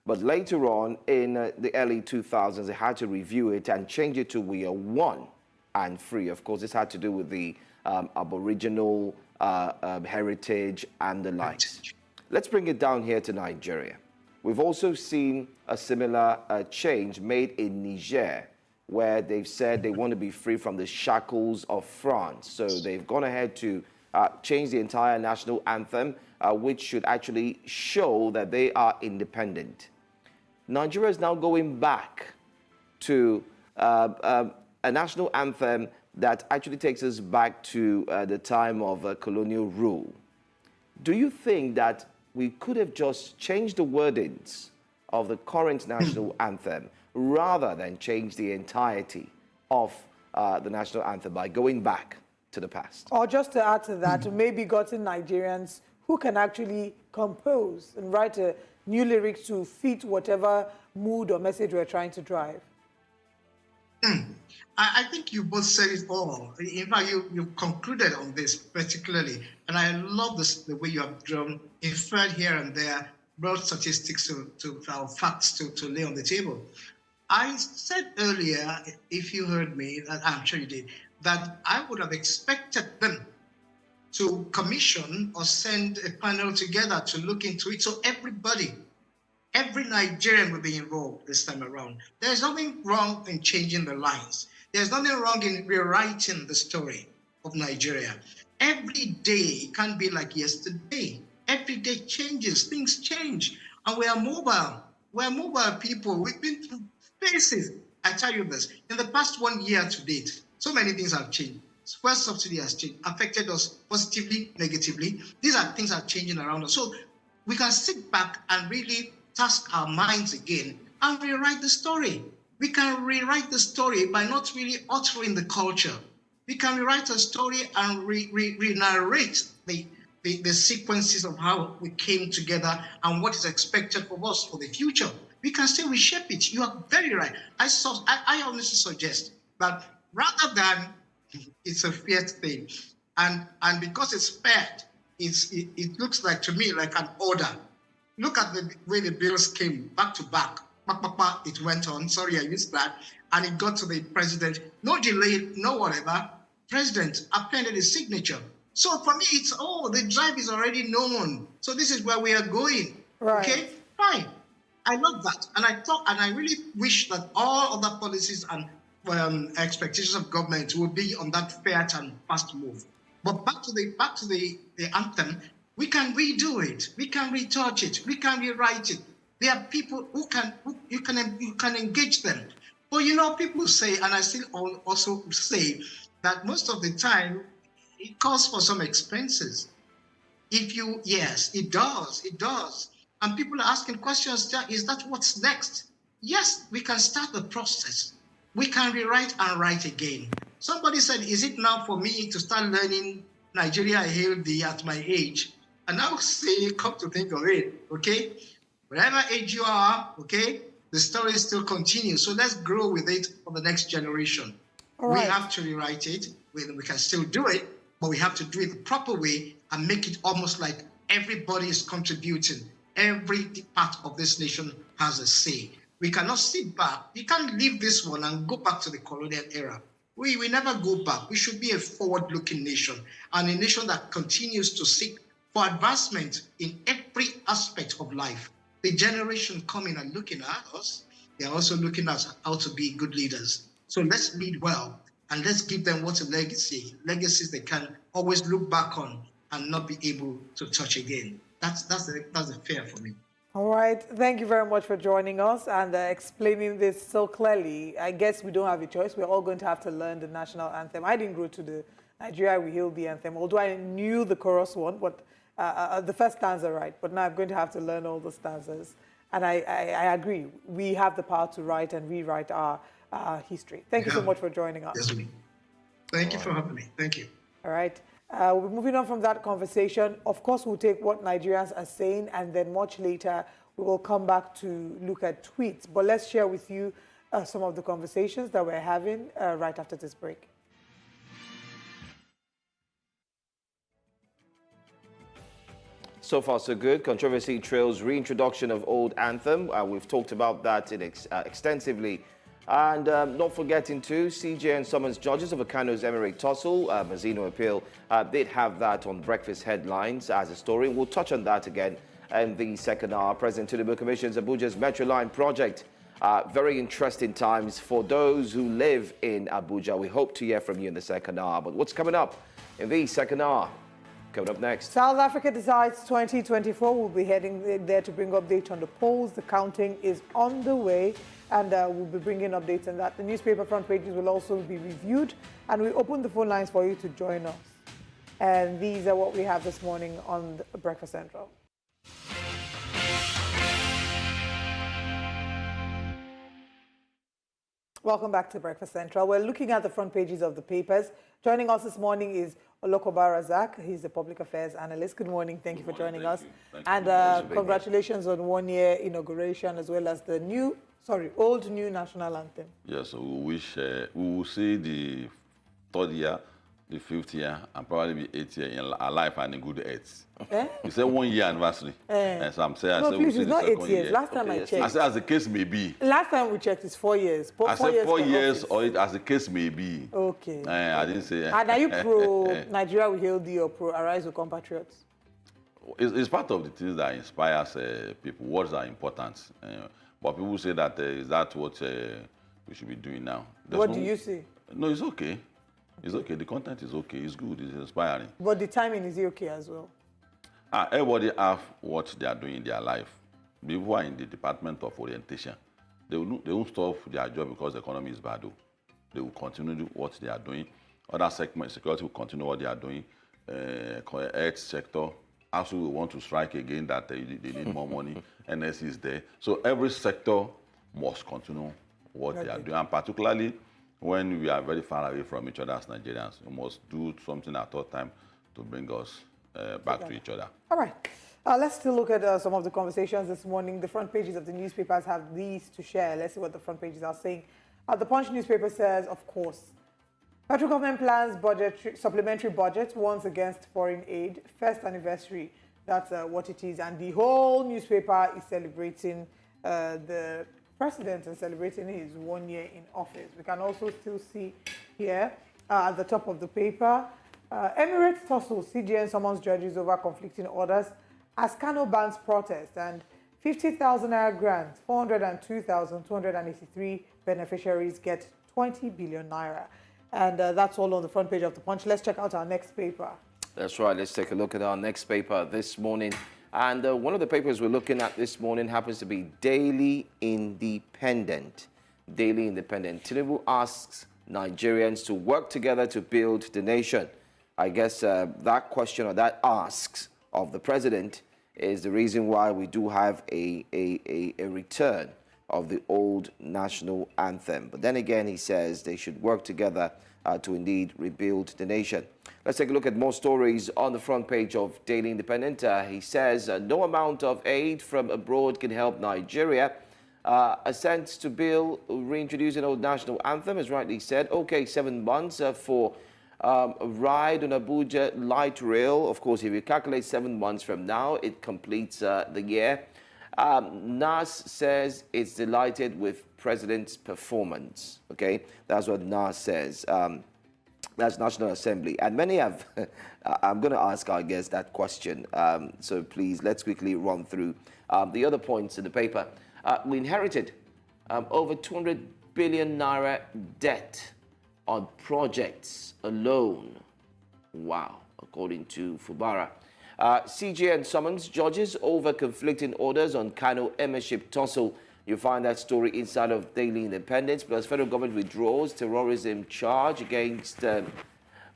But later on, in the early 2000s, they had to review it and change it to we are one and free. Of course, this had to do with the Aboriginal heritage and the likes. Let's bring it down here to Nigeria. We've also seen a similar change made in Niger, where they've said they want to be free from the shackles of France. So they've gone ahead to change the entire national anthem, which should actually show that they are independent. Nigeria is now going back to a national anthem that actually takes us back to the time of colonial rule. Do you think that we could have just changed the wordings of the current national anthem rather than change the entirety of the national anthem by going back to the past? Or just to add to that, maybe gotten Nigerians who can actually compose and write a new lyrics to fit whatever mood or message we're trying to drive. I think you both said it all. In fact, you concluded on this particularly, and I love the way you have inferred here and there, brought statistics to facts to lay on the table. I said earlier, if you heard me, I'm sure you did, that I would have expected them to commission or send a panel together to look into it, so every Nigerian will be involved this time around. There's nothing wrong in changing the lines. There's nothing wrong in rewriting the story of Nigeria. Every day can't be like yesterday. Every day changes, things change, and we are mobile. We're mobile people. We've been through phases. I tell you this, in the past 1 year to date, so many things have changed. Fuel subsidy has changed, affected us positively, negatively. These are things that are changing around us. So we can sit back and really task our minds again and rewrite the story. We can rewrite the story by not really altering the culture. We can rewrite a story and re-narrate the sequences of how we came together and what is expected of us for the future. We can still reshape it. You are very right. I honestly suggest that rather than it's a feared thing, and because it's feared, it looks like to me like an order. Look at the way the bills came back to back. It went on. Sorry, I used that. And it got to the president. No delay, no whatever. President appended his signature. So for me, it's, the drive is already known. So this is where we are going. Right. Okay, fine. I love that. And I thought, and I really wish that all other policies and expectations of government will be on that fair and fast move. But back to the anthem, we can redo it, we can retouch it, we can rewrite it. There are people you can engage them. But people say, and I still also say, that most of the time it calls for some expenses. Yes, it does. And people are asking questions, is that what's next? Yes, we can start the process. We can rewrite and write again. Somebody said, is it now for me to start learning Nigeria I Hail Thee at my age? And I would say, come to think of it, okay? Whatever age you are, okay, the story still continues. So let's grow with it for the next generation. We have to rewrite it. We can still do it, but we have to do it the proper way and make it almost like everybody is contributing. Every part of this nation has a say. We cannot sit back. We can't leave this one and go back to the colonial era. We never go back. We should be a forward-looking nation and a nation that continues to seek for advancement in every aspect of life. The generation coming and looking at us, they're also looking at how to be good leaders. So let's lead well and let's give them what's a legacies they can always look back on and not be able to touch again. That's the fair for me. All right. Thank you very much for joining us and explaining this so clearly. I guess we don't have a choice. We're all going to have to learn the national anthem. I didn't grow to the Nigeria We Hail the anthem, although I knew the chorus one, but the first stanza right. But now I'm going to have to learn all the stanzas. And I agree. We have the power to write and rewrite our history. Thank you so much for joining us. Yes, thank you for having me. Thank you. All right. We're moving on from that conversation. Of course, we'll take what Nigerians are saying, and then much later, we will come back to look at tweets. But let's share with you some of the conversations that we're having right after this break. So far, so good. Controversy trails reintroduction of old anthem. We've talked about that extensively. And not forgetting too, CJN summons judges over Kano's emirate tussle. Mazino appeal did have that on breakfast headlines as a story. We'll touch on that again in the second hour. President Tinubu commissions Abuja's Metro Line project. Very interesting times for those who live in Abuja. We hope to hear from you in the second hour. But what's coming up in the second hour? Coming up next. South Africa decides 2024. We'll be heading there to bring updates on the polls. The counting is on the way, and we'll be bringing updates on that. The newspaper front pages will also be reviewed, and we open the phone lines for you to join us. And these are what we have this morning on Breakfast Central. Welcome back to Breakfast Central. We're looking at the front pages of the papers. Joining us this morning is Olokoba Razak. He's the public affairs analyst. Good morning. Thank you for joining us. And congratulations on 1 year inauguration as well as the old new national anthem. Yes, so we will see the third year, the fifth year, and probably the 8th year in alive and in good health. You say 1 year anniversary. And so I'm saying, no, please, it's not 8 years. Last time I checked. I said, as the case may be. Last time we checked, it's 4 years. I said 4 years, or as the case may be. Okay. I didn't say. And are you pro Nigeria We Hail Thee or pro Arise with Compatriots? It's part of the things that inspires people. Words are important. But people say that is that what we should be doing now? What do you say? No, it's okay. It's okay. The content is okay. It's good. It's inspiring. But the timing is okay as well? Everybody have what they are doing in their life. People who are in the department of orientation, they won't stop their job because the economy is bad. They will continue to do what they are doing. Other segments, security will continue what they are doing. Health sector, also we want to strike again that they need more money. NS is there. So every sector must continue what they are doing. And particularly when we are very far away from each other as Nigerians, we must do something at all time to bring us back to each other. All right. Let's still look at some of the conversations this morning. The front pages of the newspapers have these to share. Let's see what the front pages are saying. The Punch newspaper says, of course, federal government plans supplementary budget warns against foreign aid. First anniversary. That's what it is. And the whole newspaper is celebrating the president and celebrating his 1 year in office. We can also still see here at the top of the paper, Emirates tussle, CGN summons judges over conflicting orders as Kano bans protest, and 50,000 naira grant, 402,283 beneficiaries get 20 billion naira. And that's all on the front page of the Punch. Let's check out our next paper. That's right. Let's take a look at our next paper this morning. And one of the papers we're looking at this morning happens to be Daily Independent. Daily Independent. Tinubu asks Nigerians to work together to build the nation. I guess that question or that asks of the president is the reason why we do have a return of the old national anthem. But then again, he says they should work together to indeed rebuild the nation. Let's take a look at more stories on the front page of Daily Independent. He says no amount of aid from abroad can help Nigeria. Assent to bill reintroducing old national anthem, as rightly said. Okay, 7 months for a ride on Abuja light rail. Of course, if you calculate 7 months from now, it completes the year. NAS says it's delighted with President's performance. Okay, that's what NAS says. That's National Assembly. And many have, I'm going to ask our guests that question. So please, let's quickly run through the other points in the paper. We inherited over 200 billion naira debt on projects alone. Wow, according to Fubara. CGN summons judges over conflicting orders on Kano Emirship tussle. You find that story inside of Daily Independence. Plus, federal government withdraws terrorism charge against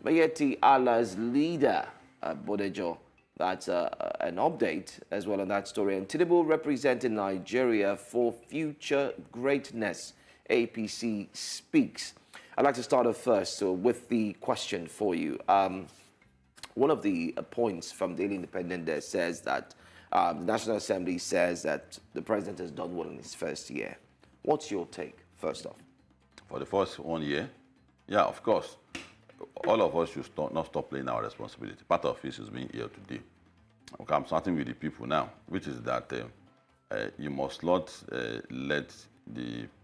Mayeti Allah's leader, Bodejo. That's an update as well on that story. And Tinubu representing Nigeria for future greatness. APC speaks. I'd like to start off first with the question for you. One of the points from Daily Independent there says that the National Assembly says that the president has done well in his first year. What's your take, first off? For the first 1 year, yeah, of course. All of us should not stop playing our responsibility. Part of it is being here today. Okay, I'm starting with the people now, which is that you must not let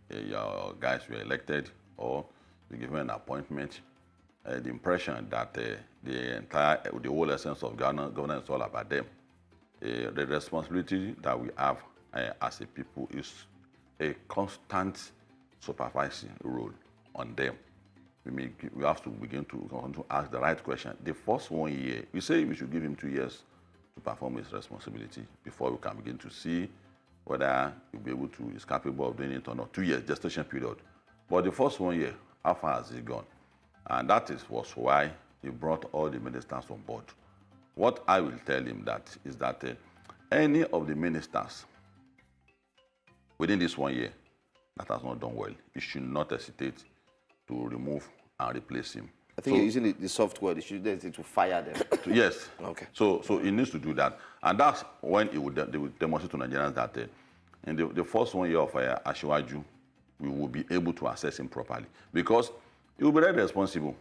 your guys who are elected or be given an appointment the impression that the whole essence of governance is all about them. The responsibility that we have as a people is a constant supervising role on them. We have to begin to ask the right question. The first 1 year, we say we should give him 2 years to perform his responsibility before we can begin to see whether he'll be able to, is capable of doing it or not. 2 years gestation period. But the first 1 year, how far has he gone? And that was why he brought all the ministers on board. What I will tell him is that any of the ministers within this 1 year that has not done well, he should not hesitate to remove and replace him. I think you're using the soft word. You should hesitate to fire them. Yes. Okay. So he needs to do that. And that's when they will demonstrate to Nigerians that in the first 1 year of Asiwaju, we will be able to assess him properly. Because he will be very responsible.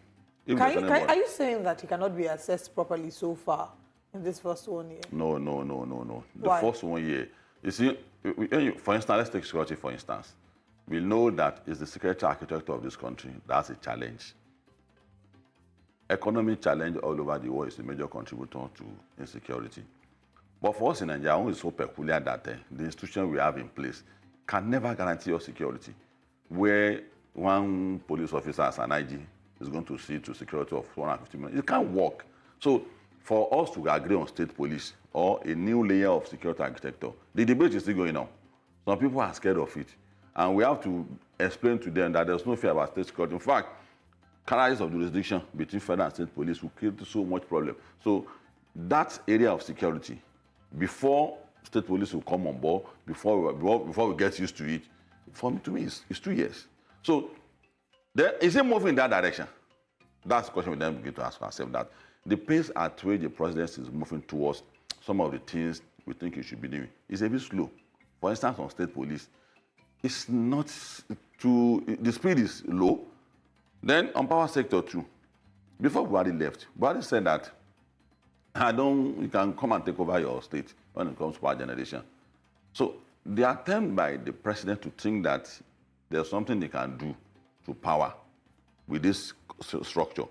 Are you saying that he cannot be assessed properly so far in this first 1 year? No. Why? The first 1 year. You see, for instance, let's take security for instance. We know that it's the security architecture of this country. That's a challenge. Economic challenge all over the world is a major contributor to insecurity. But for us in Nigeria, it's so peculiar that the institution we have in place can never guarantee your security. Where one police officer as an IG is going to see to security of 150 million. It can't work. So for us to agree on state police or a new layer of security architecture, the debate is still going on. Some people are scared of it. And we have to explain to them that there's no fear about state security. In fact, carriers of jurisdiction between federal and state police will create so much problem. So that area of security, before state police will come on board, before we get used to it, to me, it's 2 years. So is it moving in that direction? That's the question we then begin to ask ourselves, that the pace at which the presidency is moving towards some of the things we think it should be doing is a bit slow. For instance, on state police, it's not the speed is low. Then on power sector too, before Buhari left, Buhari said that you can come and take over your state when it comes to power generation. So the attempt by the president to think that there's something they can do to power with this structure,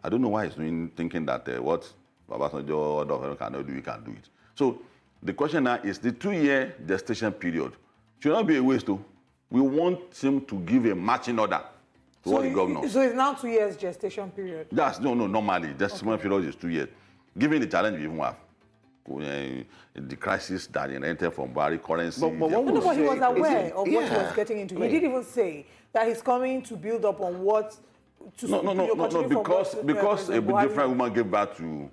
I don't know why he's thinking that what Babasanjo or Dr. cannot do, he can do it. So the question now is the 2-year gestation period should not be a waste. We want him to give a marching order to all the governors. So it's now 2 years gestation period? No, normally, gestation period is 2 years. Given the challenge we even have, the crisis that entered from Buhari currency. But he was aware of what he was getting into. He didn't even say that he's coming to build up on what... No, because a different woman gave birth to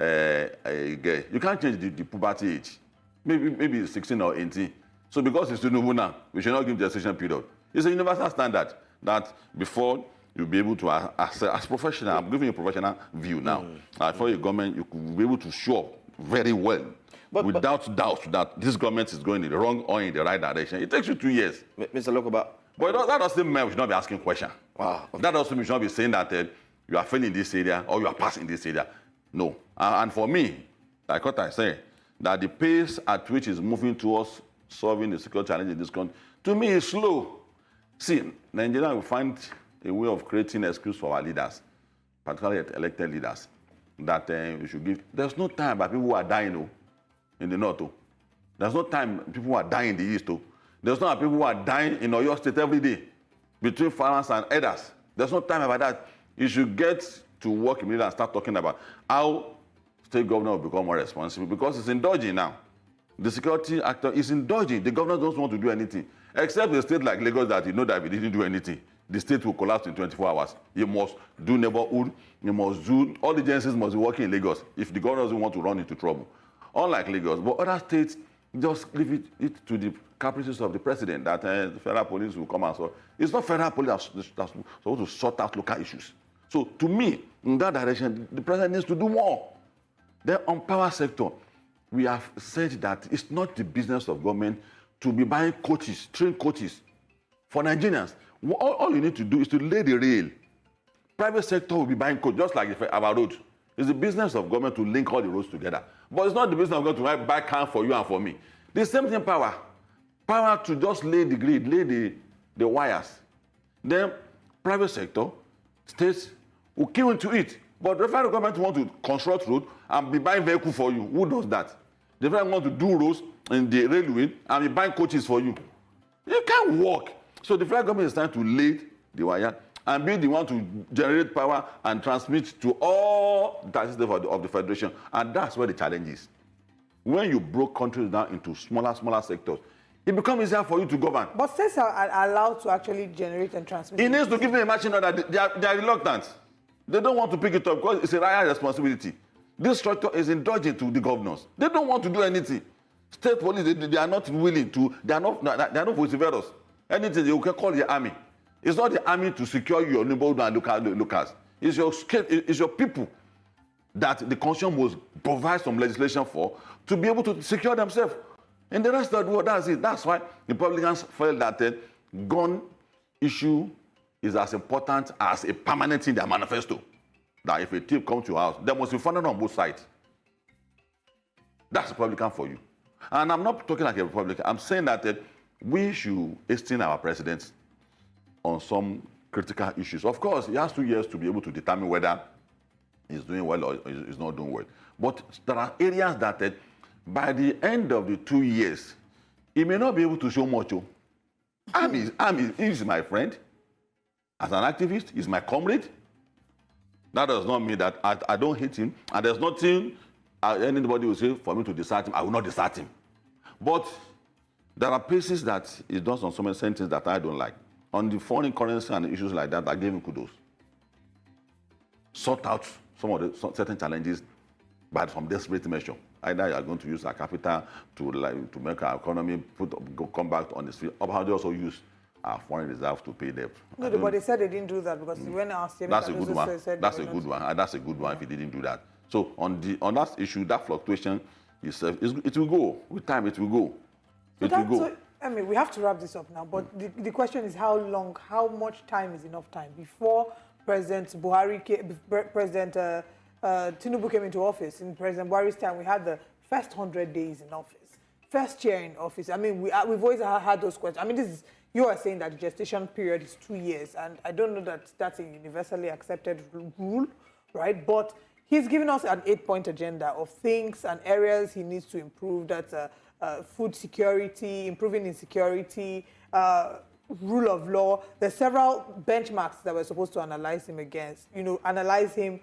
a girl. You can't change the puberty age. Maybe it's 16 or 18. So because it's Tinubu now, we should not give gestation period. It's a universal standard that before you'll be able to, as professional, I'm giving you a professional view now. For your government, you could be able to show up very well, without doubt that this government is going in the wrong or in the right direction. It takes you 2 years. Mr. Lokoba. But that doesn't mean we should not be asking questions. Wow. That doesn't mean we should not be saying that you are failing in this area or you are passing in this area. No. And for me, like what I say, that the pace at which is moving towards solving the security challenge in this country, to me, is slow. See, Nigeria will find a way of creating an excuse for our leaders, particularly elected leaders, that we should give. There's no time by people who are dying in the north. There's no time people who are dying in the east. There's no time people who are dying in Oyo State every day between farmers and others. There's no time about that. You should get to work immediately and start talking about how state governor will become more responsible, because it's indulging now. The security actor is indulging. The governor doesn't want to do anything, except a state like Lagos that if he didn't do anything, the state will collapse in 24 hours. You must do neighborhood. You must do, all the agencies must be working in Lagos if the governor doesn't want to run into trouble. Unlike Lagos, but other states just leave it to the caprices of the president that the federal police will come and so. It's not federal police that's supposed to sort out local issues. So to me, in that direction, the president needs to do more. Then on power sector, we have said that it's not the business of government to be buying coaches, trained coaches for Nigerians. All you need to do is to lay the rail. Private sector will be buying coaches, just like our road. It's the business of government to link all the roads together. But it's not the business of government to buy can for you and for me. The same thing power. Power to just lay the grid, lay the wires. Then private sector, states will kill into it. But the federal government want to construct road and be buying vehicle for you. Who does that? The federal want to do roads in the railway and be buying coaches for you. You can't work. So the federal government is trying to lay the wire and be the one to generate power and transmit to all the taxes of the federation. And that's where the challenge is. When you broke countries down into smaller sectors, it becomes easier for you to govern. But states are allowed to actually generate and transmit. It needs to give them a machine order. They are reluctant. They don't want to pick it up because it's a royal responsibility. This structure is indulgent to the governors. They don't want to do anything. State police, they are not willing to. They are not vociferous. Anything you can call the army. It's not the army to secure your neighborhood and locals. It's your people that the constitution must provide some legislation for to be able to secure themselves. And the rest of the world, that's it. That's why Republicans felt that the gun issue is as important as a permanent thing in their manifesto. That if a thief comes to your house, there must be funding on both sides. That's Republican for you. And I'm not talking like a Republican. I'm saying that we should hasten our president on some critical issues. Of course, he has 2 years to be able to determine whether he's doing well or he's not doing well. But there are areas that by the end of the 2 years, he may not be able to show much. He's my friend. As an activist, he's my comrade. That does not mean that I don't hate him. And there's nothing anybody will say for me to desert him. I will not desert him. But there are places that he does on some sentences that I don't like. On the foreign currency and issues like that, I gave him kudos. Sort out some of the certain challenges by some desperate measure. Either you are going to use our capital to make our economy come back on the street, or how they also use our foreign reserves to pay debt. No, but they said they didn't do that because when asked, that's a good one. That's a good one. That's a good one if he didn't do that. So on that issue, that fluctuation, it will go with time. It will go. So, I mean, we have to wrap this up now. But the question is how long, how much time is enough time before President Tinubu came into office? In President Buhari's time, we had the first 100 days in office. first year in office, I mean, we've always had those questions. I mean, you are saying that the gestation period is 2 years, and I don't know that that's a universally accepted rule, right? But he's given us an 8-point agenda of things and areas he needs to improve. That's food security, improving insecurity, rule of law. There's several benchmarks that we're supposed to analyze him against, analyze him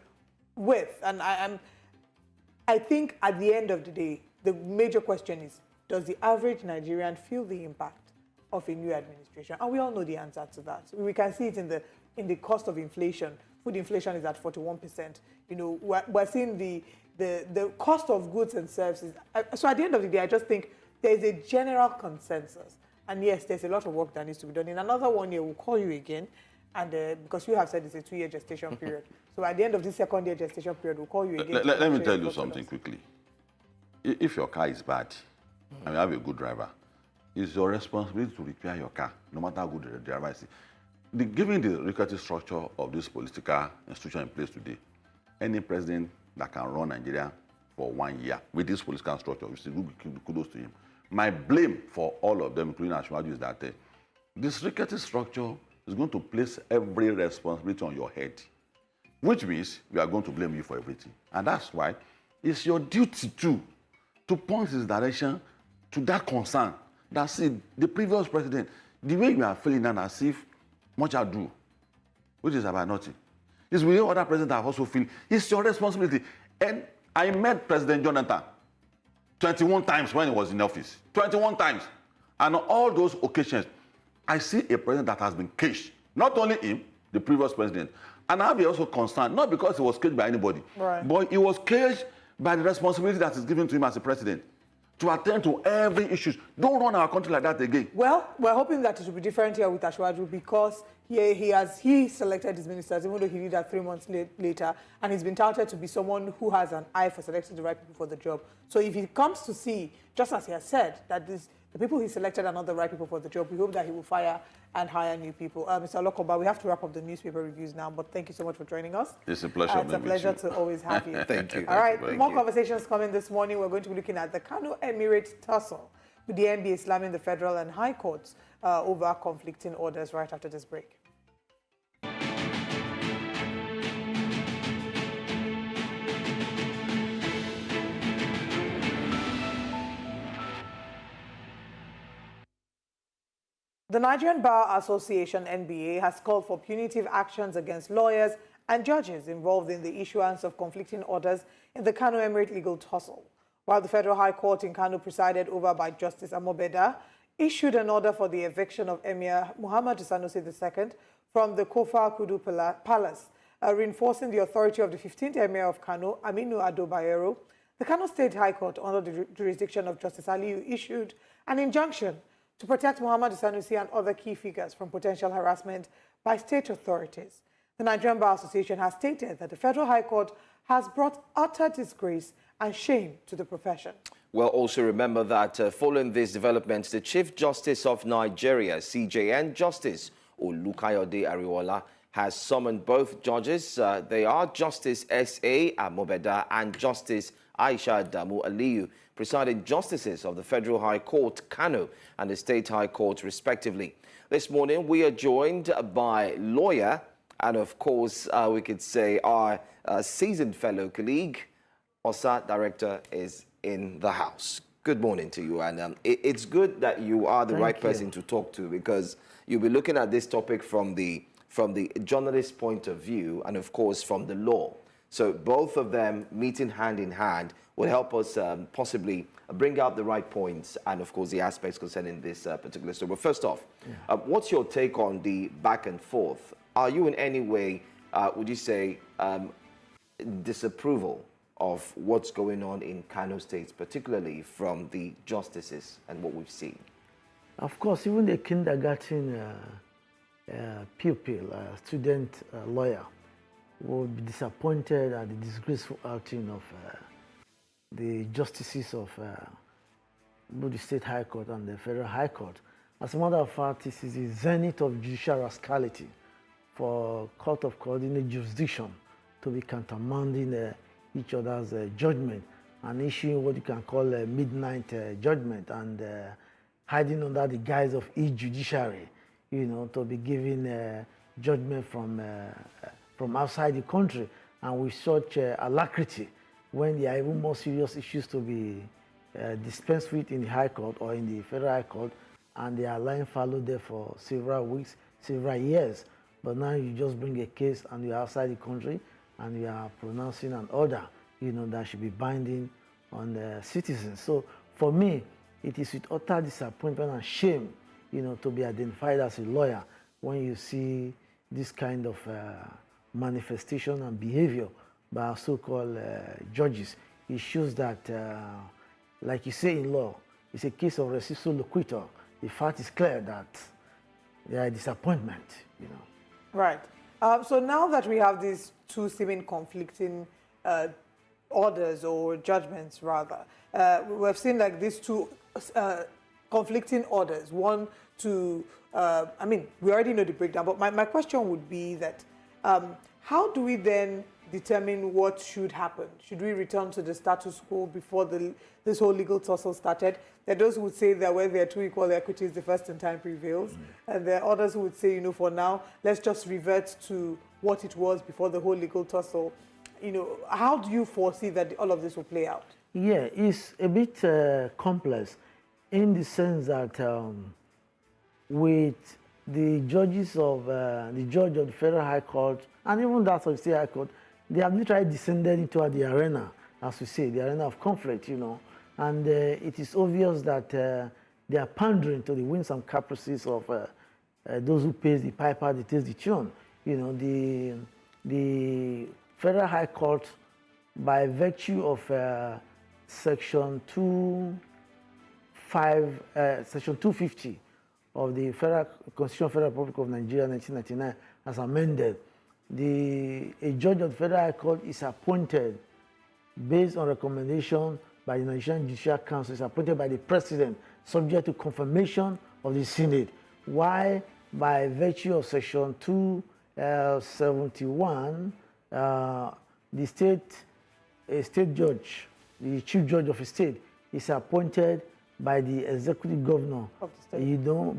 with. And I think at the end of the day, the major question is, does the average Nigerian feel the impact of a new administration? And we all know the answer to that. We can see it in the cost of inflation. Food inflation is at 41%. We're seeing the cost of goods and services. So at the end of the day, I just think there's a general consensus. And yes, there's a lot of work that needs to be done. In another 1 year, we'll call you again. And because you have said it's a 2-year gestation period. So at the end of this 2nd year gestation period, we'll call you again. Let me tell you something quickly. If your car is bad, and you have a good driver, it's your responsibility to repair your car, no matter how good the driver is. Given the recursive structure of this political institution in place today, any president that can run Nigeria for 1 year with this political structure, we still give kudos to him. My blame for all of them, including Ashwaju, is that this recursive structure is going to place every responsibility on your head, which means we are going to blame you for everything. And that's why it's your duty to point his direction to that concern. That's it. The previous president, the way you are feeling now as if much ado, which is about nothing. It's with other presidents that also feel it's your responsibility. And I met President Jonathan 21 times when he was in office. 21 times. And on all those occasions, I see a president that has been caged. Not only him, the previous president. And I'll be also concerned, not because he was caged by anybody, but he was caged by the responsibility that is given to him as a president to attend to every issue. Don't run our country like that again. Well, we're hoping that it will be different here with Ashwaju because he selected his ministers, even though he did that 3 months later, and he's been touted to be someone who has an eye for selecting the right people for the job. So if he comes to see, just as he has said, that the people he selected are not the right people for the job, we hope that he will fire and hire new people. Mr. Lokoba, we have to wrap up the newspaper reviews now, but thank you so much for joining us. It's a pleasure. It's a pleasure to always have you. Thank you. All right, more conversations coming this morning. We're going to be looking at the Kano Emirate tussle with the NBA slamming the federal and high courts over conflicting orders right after this break. The Nigerian Bar Association, NBA, has called for punitive actions against lawyers and judges involved in the issuance of conflicting orders in the Kano Emirate legal tussle. While the Federal High Court in Kano, presided over by Justice Amobeda, issued an order for the eviction of Emir Muhammad Sanusi II from the Kofa Kudu Palace, reinforcing the authority of the 15th Emir of Kano, Aminu Ado Bayero. The Kano State High Court, under the jurisdiction of Justice Aliyu, issued an injunction to protect Muhammad Sanusi and other key figures from potential harassment by state authorities. The Nigerian Bar Association has stated that the Federal High Court has brought utter disgrace and shame to the profession. Well, also remember that following these developments, the Chief Justice of Nigeria, CJN Justice Olukayode Ariwola, has summoned both judges. They are Justice S.A. Amobeda and Justice Aisha Damu Aliyu, presiding justices of the Federal High Court, Kano, and the State High Court, respectively. This morning, we are joined by lawyer and, of course, we could say our seasoned fellow colleague, Osa Director, is in the house. Good morning to you, and it's good that you are the right person to talk to, because you'll be looking at this topic from the journalist point of view and, of course, from the law. So both of them meeting hand in hand will help us possibly bring out the right points and, of course, the aspects concerning this particular story. But first off, what's your take on the back and forth? Are you in any way, would you say, disapproval of what's going on in Kano State, particularly from the justices and what we've seen? Of course, even the kindergarten pupil, student lawyer, will be disappointed at the disgraceful acting of the justices of both the State High Court and the Federal High Court. As a matter of fact, this is the zenith of judicial rascality for court of coordinate jurisdiction to be countermanding each other's judgment and issuing what you can call a midnight judgment and hiding under the guise of e-judiciary, to be giving judgment from outside the country, and with such alacrity when there are even more serious issues to be dispensed with in the High Court or in the Federal High Court, and they are lying fallow there for several weeks, several years. But now you just bring a case and you're outside the country and you are pronouncing an order, that should be binding on the citizens. So for me, it is with utter disappointment and shame, to be identified as a lawyer when you see this kind of manifestation and behavior by our so-called judges. It shows that, like you say in law, it's a case of recusal loquitur. The fact is clear that there are disappointment, Right. So now that we have these two seeming conflicting orders or judgments, rather, we've seen like these two conflicting orders. One to, we already know the breakdown, but my question would be that how do we then determine what should happen? Should we return to the status quo before this whole legal tussle started? There are those who would say that where there are two equal equities, the first in time prevails. And there are others who would say, for now, let's just revert to what it was before the whole legal tussle. How do you foresee that all of this will play out? Yeah, it's a bit complex in the sense that with the judges of, the judge of the Federal High Court, and even that of the State High Court, they have literally descended into the arena, as we say, the arena of conflict, and it is obvious that they are pandering to the whims and caprices of those who pays the piper, they taste the tune. The Federal High Court, by virtue of Section 250 of the Constitution of the Federal Republic of Nigeria, 1999, as amended, a judge of the Federal High Court is appointed based on recommendation by the Nigerian Judicial Council, is appointed by the President, subject to confirmation of the Senate. Why, by virtue of Section 271, a state judge, the chief judge of a state, is appointed by the executive governor,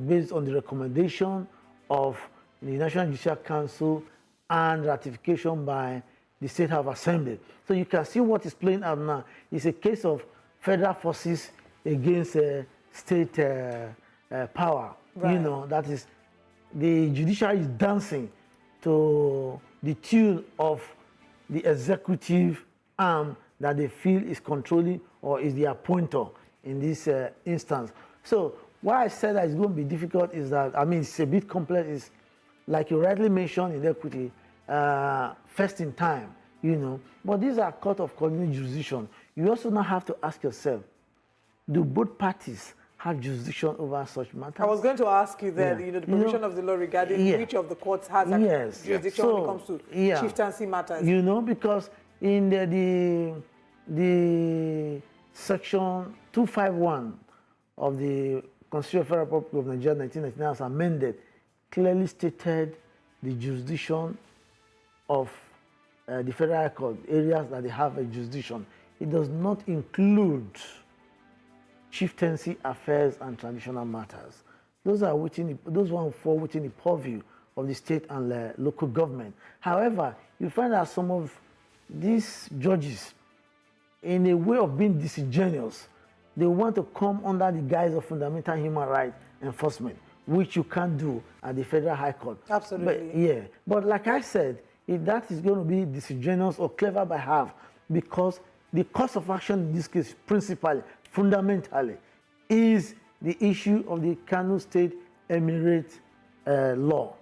based on the recommendation of the National Judicial Council and ratification by the State House of Assembly. So you can see what is playing out now. It's a case of federal forces against state power. Right. That is, the judiciary is dancing to the tune of the executive arm that they feel is controlling or is the appointer in this instance. So why I said that it's going to be difficult is that, it's a bit complex. It's like you rightly mentioned in equity, first in time, But these are court of coordinate jurisdiction. You also now have to ask yourself, do both parties have jurisdiction over such matters? I was going to ask you that, the provision of the law regarding which of the courts has jurisdiction when it comes to chieftaincy matters. Because in the Section 251 of the Constitution of the Federal Republic of Nigeria, 1999, as amended, clearly stated the jurisdiction of the Federal High Court, areas that they have a jurisdiction. It does not include chieftaincy affairs and traditional matters. Those ones fall within the purview of the state and local government. However, you find that some of these judges, in a way of being disingenuous, they want to come under the guise of fundamental human rights enforcement, which you can't do at the Federal High Court. Absolutely. But like I said, if that is going to be disingenuous or clever by half, because the course of action in this case, principally, fundamentally, is the issue of the Kano State Emirate law,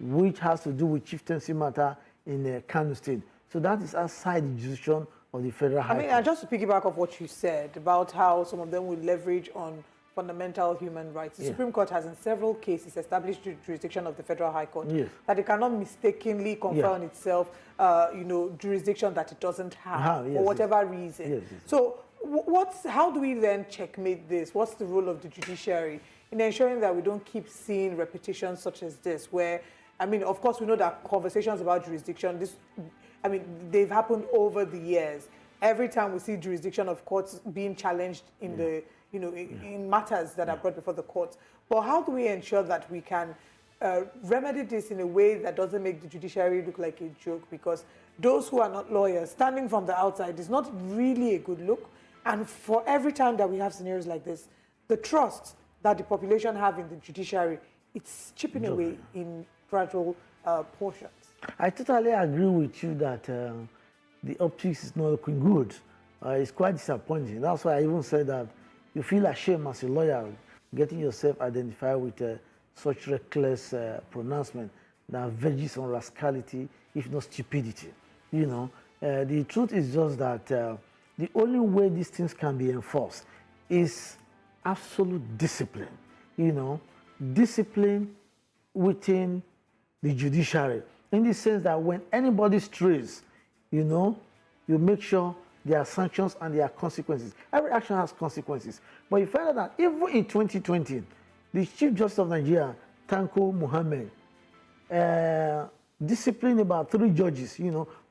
which has to do with chieftaincy matter in Kano State. So that is outside the jurisdiction of the Federal High Court. And just to piggyback off what you said about how some of them will leverage on fundamental human rights. The Supreme Court has in several cases established the jurisdiction of the Federal High Court, that it cannot mistakenly confer on itself, jurisdiction that it doesn't have for whatever reason. So how do we then checkmate this? What's the role of the judiciary in ensuring that we don't keep seeing repetitions such as this, where, of course, we know that conversations about jurisdiction, they've happened over the years. every time we see jurisdiction of courts being challenged in the, in matters that are brought before the courts. But how do we ensure that we can remedy this in a way that doesn't make the judiciary look like a joke? Because those who are not lawyers, standing from the outside is not really a good look. And for every time that we have scenarios like this, the trust that the population have in the judiciary, it's chipping away in gradual portions. I totally agree with you that the optics is not looking good. It's quite disappointing. That's why I even said that you feel ashamed as a lawyer getting yourself identified with such reckless pronouncement that verges on rascality, if not stupidity. The truth is just that the only way these things can be enforced is absolute discipline. Discipline within the judiciary, in the sense that when anybody strays, you make sure there are sanctions and there are consequences. Every action has consequences. But you find out that even in 2020, the Chief Justice of Nigeria, Tanko Muhammad, disciplined about 3 judges,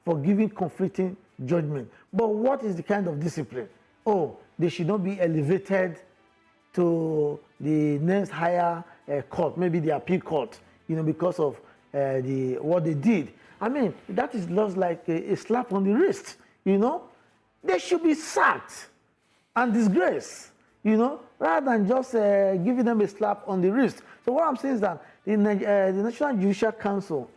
for giving conflicting judgment. But what is the kind of discipline? Oh, they should not be elevated to the next higher court, maybe the appeal court, because of what they did. I mean, that is just like a slap on the wrist, They should be sacked and disgraced, rather than just giving them a slap on the wrist. So what I'm saying is that the National Judicial Council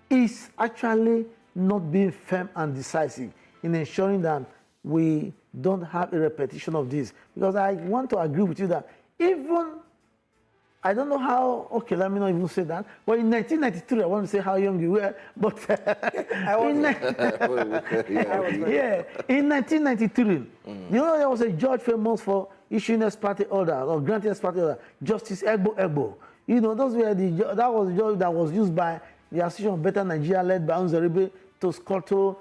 is actually not being firm and decisive in ensuring that we don't have a repetition of this. Because I want to agree with you that even, I don't know how, okay, let me not even say that, but in 1993, I want to say how young you were, but in 1993, there was a judge famous for issuing ex parte order or granting ex parte order, Justice Egbo. Those were that was the judge that was used by the Association of Better Nigeria, led by Unzeribe Toscoto,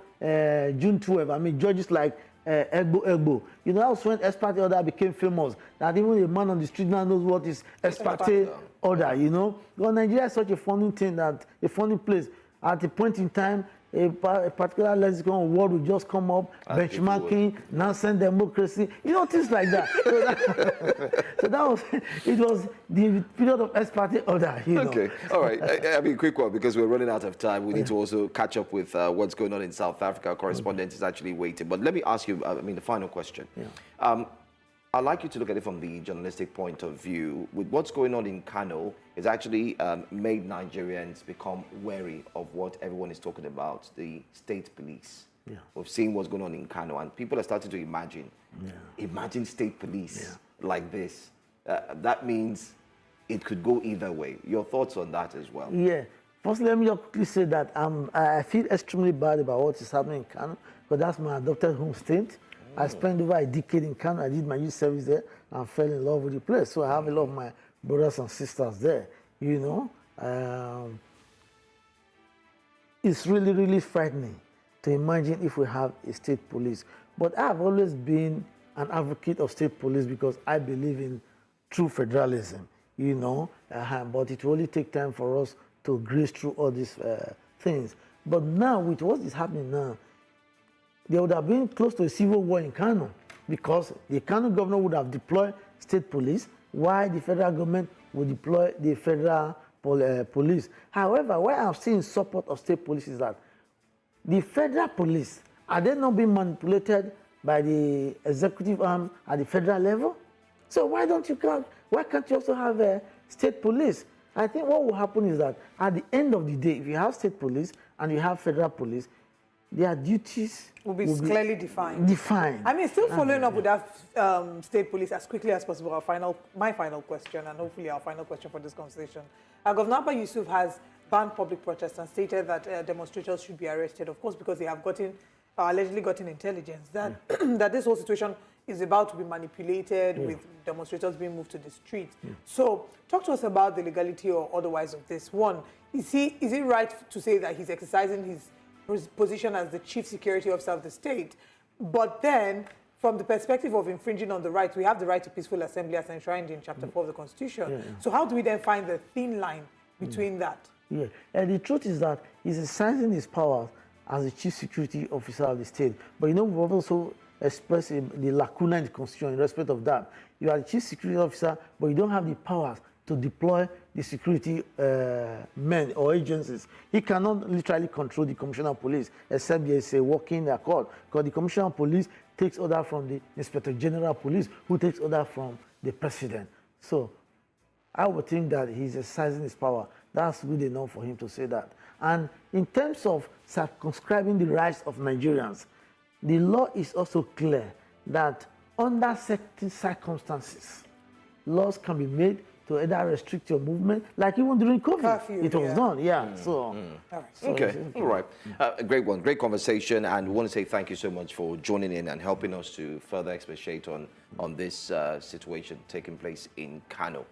June 12. I mean, judges like Egbo. That was when ex parte order became famous. That even a man on the street now knows what is ex parte order. Because Nigeria is such a funny thing, a funny place. At a point in time, a particular lexicon word will just come up, benchmarking, nonsense democracy, things like that. So it was the period of ex parte order. Okay, all right. I mean, quick one, because we're running out of time. We need to also catch up with what's going on in South Africa. Our correspondent is actually waiting. But let me ask you, the final question. I'd like you to look at it from the journalistic point of view. With what's going on in Kano, it's actually made Nigerians become wary of what everyone is talking about, the state police. We've seen what's going on in Kano, and people are starting to imagine state police like this. That means it could go either way. Your thoughts on that as well? Yeah. First, let me just quickly say that I feel extremely bad about what is happening in Kano, because that's my adopted home state. I spent over a decade in Kano. I did my youth service there and fell in love with the place. So I have a lot of my brothers and sisters there, It's really, really frightening to imagine if we have a state police. But I've always been an advocate of state police because I believe in true federalism, But it will only take time for us to graze through all these things. But now, with what is happening now, there would have been close to a civil war in Kano because the Kano governor would have deployed state police while the federal government would deploy the federal police. However, what I'm seeing in support of state police is that the federal police, are they not being manipulated by the executive arm at the federal level? So why can't you also have a state police? I think what will happen is that at the end of the day, if you have state police and you have federal police, their duties will be clearly defined. I mean, still following up with that state police as quickly as possible, my final question, and hopefully our final question for this conversation. Governor Abba Yusuf has banned public protests and stated that demonstrators should be arrested, of course, because they have allegedly gotten intelligence that, that this whole situation is about to be manipulated with demonstrators being moved to the streets. So talk to us about the legality or otherwise of this. One, is it right to say that he's exercising his position as the chief security officer of the state, but then from the perspective of infringing on the rights, we have the right to peaceful assembly as enshrined in Chapter 4 of the Constitution. So how do we then find the thin line between that? And the truth is that he's exercising his powers as the chief security officer of the state. But we've also expressed the lacuna in the constitution in respect of that. You are the chief security officer, but you don't have the powers to deploy the security men or agencies. He cannot literally control the commissioner of police, except there is a working accord, because the commissioner of police takes order from the inspector general of police, who takes order from the president. So I would think that he's exercising his power. That's good enough for him to say that. And in terms of circumscribing the rights of Nigerians, the law is also clear that under certain circumstances, laws can be made to either restrict your movement, like even during COVID, curfew, it was done, so okay, all right. A great one, great conversation, and we want to say thank you so much for joining in and helping us to further expatiate on this situation taking place in Kano.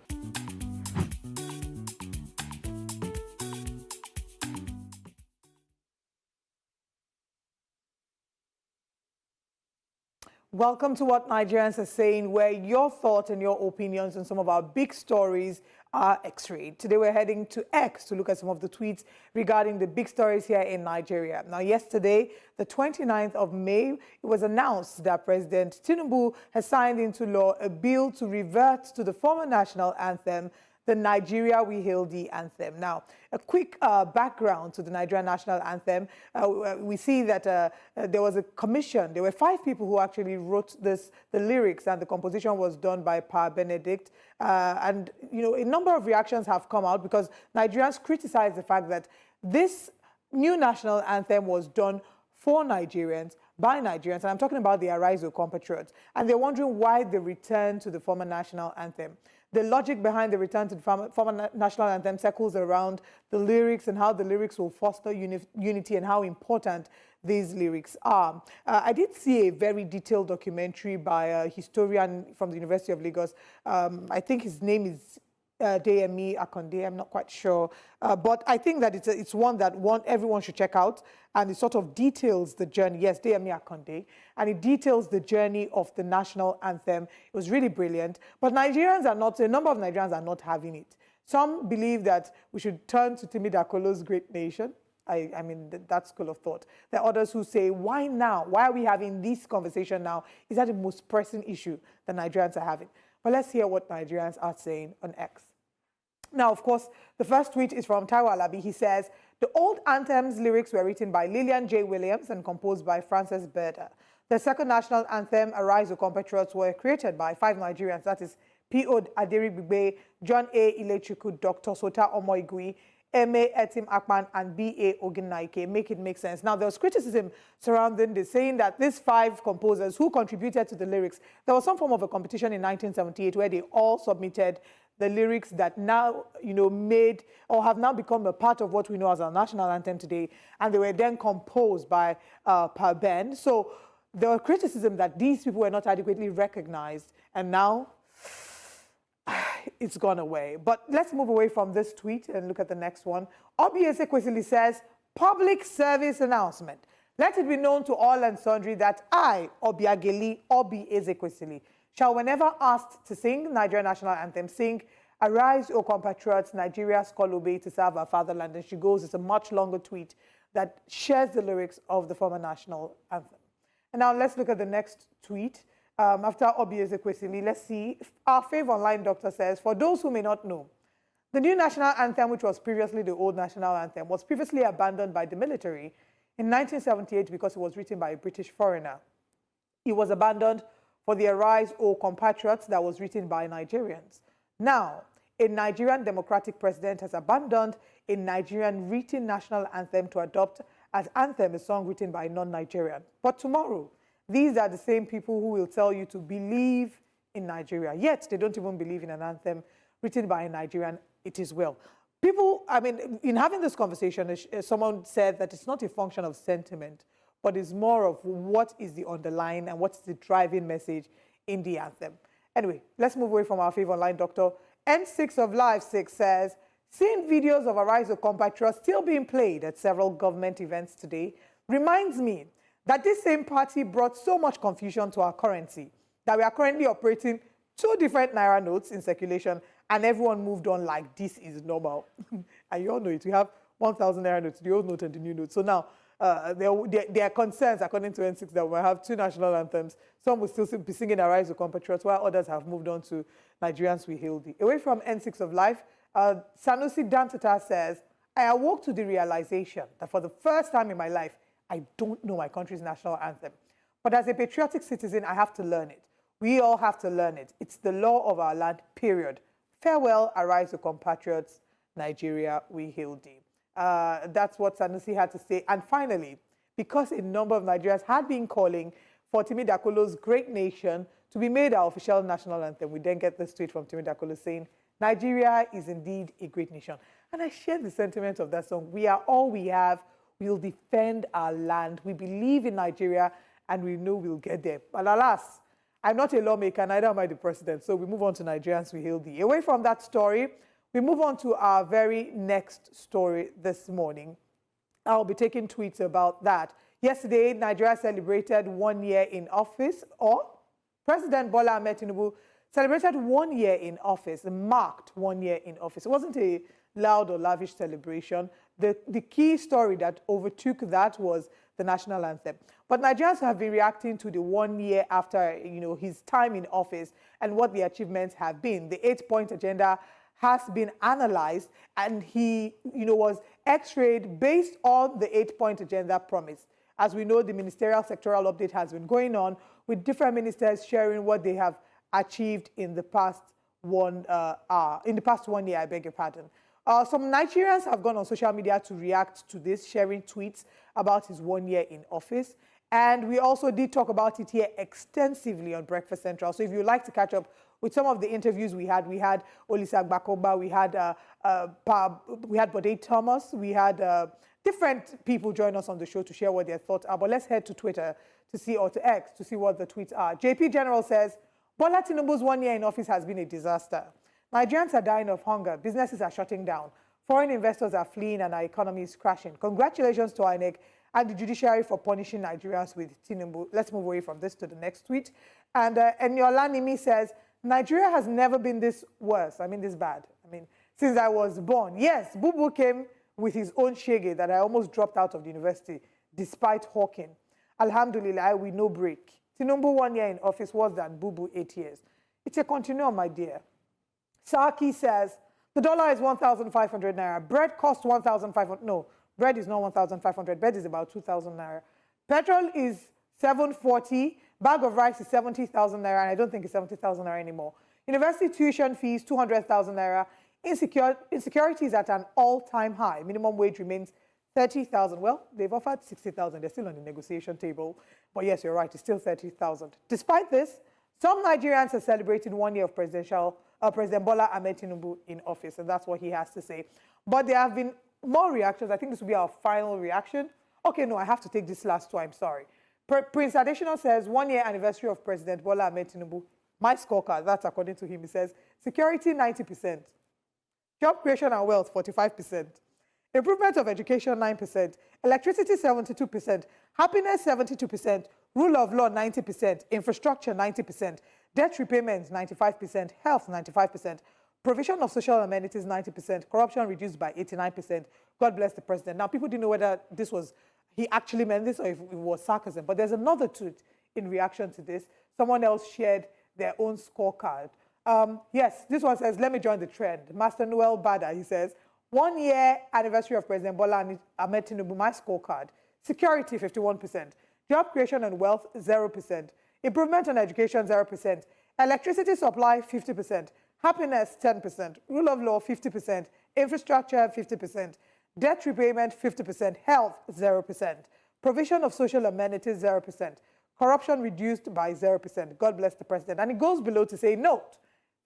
Welcome to What Nigerians Are Saying, where your thoughts and your opinions on some of our big stories are x-rayed. Today we're heading to X to look at some of the tweets regarding the big stories here in Nigeria. Now, yesterday, the 29th of May, it was announced that President Tinubu has signed into law a bill to revert to the former national anthem, the Nigeria We Hail Thee anthem. Now, a quick background to the Nigerian national anthem. We see that there was a commission. There were 5 people who actually wrote the lyrics, and the composition was done by Pa Benedict. And, a number of reactions have come out because Nigerians criticize the fact that this new national anthem was done for Nigerians, by Nigerians, and I'm talking about the Arise O compatriots. And they're wondering why the return to the former national anthem. The logic behind the return to the former national anthem circles around the lyrics and how the lyrics will foster unity and how important these lyrics are. I did see a very detailed documentary by a historian from the University of Lagos. I think his name is Deyemi Akonde, I'm not quite sure. But I think that it's one that everyone should check out, and it sort of details the journey. Yes, Deyemi Akonde, and it details the journey of the national anthem. It was really brilliant. But a number of Nigerians are not having it. Some believe that we should turn to Timi Dakolo's Great Nation. I mean, that school of thought. There are others who say, why now? Why are we having this conversation now? Is that the most pressing issue that Nigerians are having? But let's hear what Nigerians are saying on X. Now, of course, the first tweet is from Taiwo Alabi. He says, the old anthem's lyrics were written by Lillian J. Williams and composed by Frances Berda. The second national anthem, Arise O Compatriots, were created by 5 Nigerians, that is P.O. Aderibigbe, John A. Ilechuku, Dr. Sota Omoigui, M.A. Etim Akpan, and B.A. Ogunnaike. Make it make sense. Now, there was criticism surrounding this, saying that these 5 composers who contributed to the lyrics, there was some form of a competition in 1978 where they all submitted the lyrics that now, made or have now become a part of what we know as our national anthem today, and they were then composed by Pa Ben. So there was criticism that these people were not adequately recognized, and now it's gone away. But let's move away from this tweet and look at the next one. Obi Ezekwesili says, public service announcement. Let it be known to all and sundry that I, Obiageli Obi Ezekwesili, shall, whenever asked to sing Nigerian national anthem, sing Arise O Compatriots, Nigeria's call obey to serve our fatherland. And she goes, it's a much longer tweet that shares the lyrics of the former national anthem. And now let's look at the next tweet. After Obi Ezekwesili, let's see. Our Fave Online doctor says, for those who may not know, the new national anthem, which was previously the old national anthem, was previously abandoned by the military in 1978 because it was written by a British foreigner. It was abandoned for the Arise O Compatriots that was written by Nigerians. Now, a Nigerian democratic president has abandoned a Nigerian written national anthem to adopt as anthem a song written by a non-Nigerian. But tomorrow, these are the same people who will tell you to believe in Nigeria. Yet, they don't even believe in an anthem written by a Nigerian. It is well. People, in having this conversation, someone said that it's not a function of sentiment, but it's more of what is the underlying and what's the driving message in the anthem. Anyway, let's move away from our Fave Online doctor. N6 of Live 6 says, seeing videos of Arise O Compatriots still being played at several government events today reminds me that this same party brought so much confusion to our currency that we are currently operating 2 different Naira notes in circulation, and everyone moved on like this is normal. And you all know it. We have 1,000 Naira notes, the old note and the new note. So now, there are concerns, according to N6, that we'll have two national anthems. Some will still be singing Arise to Compatriots, while others have moved on to Nigerians We Hail Thee. Away from N6 of life, Sanusi Dantata says, I awoke to the realization that for the first time in my life, I don't know my country's national anthem. But as a patriotic citizen, I have to learn it. We all have to learn it. It's the law of our land, period. Farewell, Arise to Compatriots, Nigeria, we hail thee. That's what Sanusi had to say. And finally, because a number of Nigerians had been calling for Timi Dakolo's Great Nation to be made our official national anthem, we then get this tweet from Timi Dakolo saying, Nigeria is indeed a great nation. And I share the sentiment of that song. We are all we have. We'll defend our land. We believe in Nigeria, and we know we'll get there. But alas, I'm not a lawmaker, neither am I the president. So we move on to Nigerians We Hail Thee. Away from that story, we move on to our very next story this morning. I'll be taking tweets about that. Yesterday, Nigeria celebrated 1 year in office, or President Bola Tinubu celebrated 1 year in office, marked 1 year in office. It wasn't a loud or lavish celebration. The key story that overtook that was the national anthem. But Nigerians have been reacting to the 1 year after, his time in office and what the achievements have been. The 8-point agenda has been analyzed, and he, was x-rayed based on the 8-point agenda promise. As we know, the ministerial sectoral update has been going on with different ministers sharing what they have achieved in the past 1 year, I beg your pardon. Some Nigerians have gone on social media to react to this, sharing tweets about his 1 year in office. And we also did talk about it here extensively on Breakfast Central. So if you'd like to catch up with some of the interviews we had Olisa Gbakoba, we had Bode Thomas, we had different people join us on the show to share what their thoughts are. But let's head to Twitter or to X to see what the tweets are. JP General says, Bola Tinubu's 1 year in office has been a disaster. Nigerians are dying of hunger. Businesses are shutting down. Foreign investors are fleeing and our economy is crashing. Congratulations to INEC and the judiciary for punishing Nigerians with Tinubu. Let's move away from this to the next tweet. And Eniola Nimi says, Nigeria has never been this worse. This bad. Since I was born. Yes, Bubu came with his own shege that I almost dropped out of the university despite hawking. Alhamdulillah, we no break. Tinubu 1 year in office worse than Bubu 8 years. It's a continuum, my dear. Saki says, the dollar is 1,500 naira. Bread costs 1,500. No, bread is not 1,500. Bread is about 2,000 naira. Petrol is 740. Bag of rice is 70,000 naira, and I don't think it's 70,000 naira anymore. University tuition fees, 200,000 naira. Insecurity is at an all-time high. Minimum wage remains 30,000. Well, they've offered 60,000. They're still on the negotiation table. But yes, you're right. It's still 30,000. Despite this, some Nigerians are celebrating 1 year of President Bola Tinubu in office, and that's what he has to say. But there have been more reactions. I think this will be our final reaction. Okay, no, I have to take this last two. I'm sorry. Prince Additional says, 1 year anniversary of President Bola Tinubu. My scorecard, that's according to him. He says, security, 90%. Job creation and wealth, 45%. Improvement of education, 9%. Electricity, 72%. Happiness, 72%. Rule of law, 90%. Infrastructure, 90%. Debt repayment, 95%. Health, 95%. Provision of social amenities, 90%. Corruption reduced by 89%. God bless the president. Now, people didn't know whether he actually meant this or if it was sarcasm. But there's another tweet in reaction to this. Someone else shared their own scorecard. Yes, this one says, let me join the trend. Master Noel Bada, he says, 1 year anniversary of President Bola Tinubu, my scorecard. Security, 51%. Job creation and wealth, 0%. Improvement on education, 0%. Electricity supply, 50%. Happiness, 10%. Rule of law, 50%. Infrastructure, 50%. Debt repayment, 50%. Health, 0%. Provision of social amenities, 0%. Corruption reduced by 0%. God bless the president. And it goes below to say, note,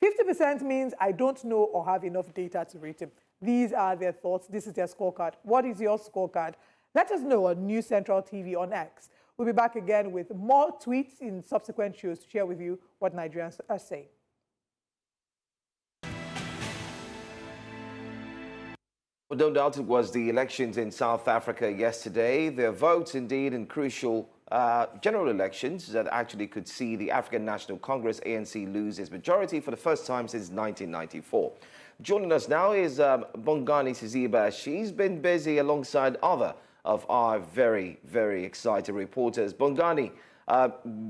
50% means I don't know or have enough data to rate him. These are their thoughts. This is their scorecard. What is your scorecard? Let us know on News Central TV on X. We'll be back again with more tweets in subsequent shows to share with you what Nigerians are saying. Well, no doubt it was the elections in South Africa yesterday. Their votes, indeed, in crucial general elections that actually could see the African National Congress, ANC, lose its majority for the first time since 1994. Joining us now is Bongani Siziba. She's been busy alongside other of our very, very excited reporters. Bongani,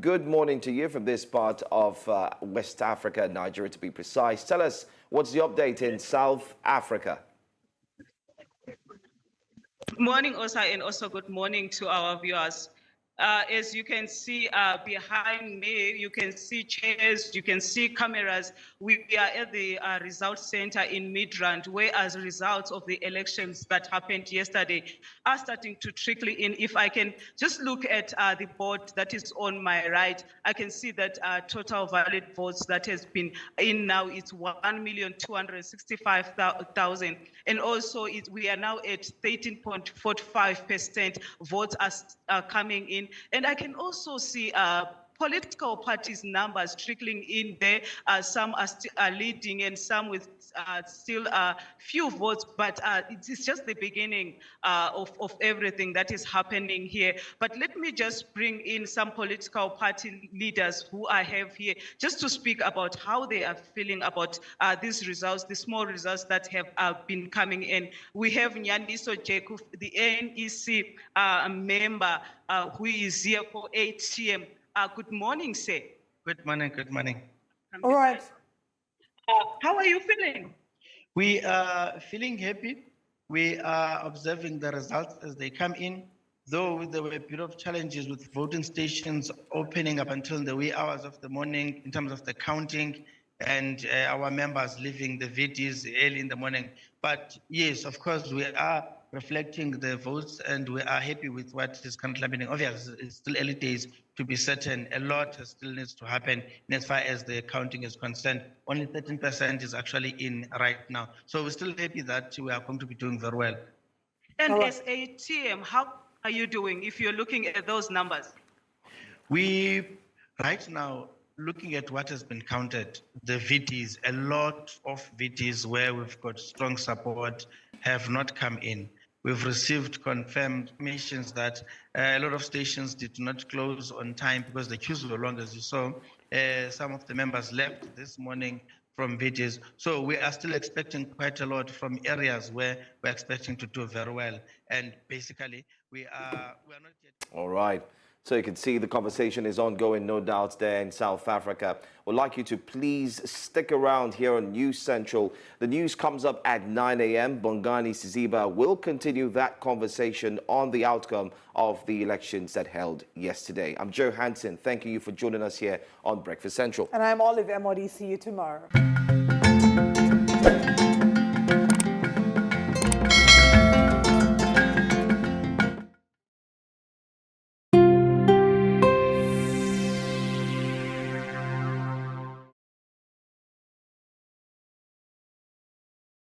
good morning to you from this part of West Africa, Nigeria to be precise. Tell us, what's the update in South Africa? Good morning, Osa, and also good morning to our viewers. As you can see behind me, you can see chairs, you can see cameras. We are at the results center in Midrand, where as results of the elections that happened yesterday are starting to trickle in. If I can just look at the board that is on my right, I can see that total valid votes that has been in now is 1,265,000. And also we are now at 13.45% votes are coming in. And I can also see political parties' numbers trickling in there. Some are leading and some with still few votes, but it is just the beginning of everything that is happening here. But let me just bring in some political party leaders who I have here, just to speak about how they are feeling about these results, the small results that have been coming in. We have Nyandiso Jeku, the ANC member who is here for ATM. Good morning, sir. Good morning, good morning. All right. How are you feeling? We are feeling happy. We are observing the results as they come in, though there were a bit of challenges with voting stations opening up until the wee hours of the morning in terms of the counting and our members leaving the VDs early in the morning. But yes, of course, we are reflecting the votes and we are happy with what is currently happening. Obviously, it's still early days to be certain. A lot still needs to happen as far as the counting is concerned. Only 13% is actually in right now. So we're still happy that we are going to be doing very well. And as ATM, how are you doing if you're looking at those numbers? We, right now, looking at what has been counted, the VDs, a lot of VDs where we've got strong support have not come in. We've received confirmations that a lot of stations did not close on time because the queues were long, as you saw. Some of the members left this morning from VDs. So we are still expecting quite a lot from areas where we're expecting to do very well. And basically, we are not yet... All right. So you can see the conversation is ongoing, no doubt, there in South Africa. We'd like you to please stick around here on News Central. The news comes up at 9 a.m. Bongani Siziba will continue that conversation on the outcome of the elections that held yesterday. I'm Joe Hansen, thanking you for joining us here on Breakfast Central. And I'm Olive Emodi. See you tomorrow.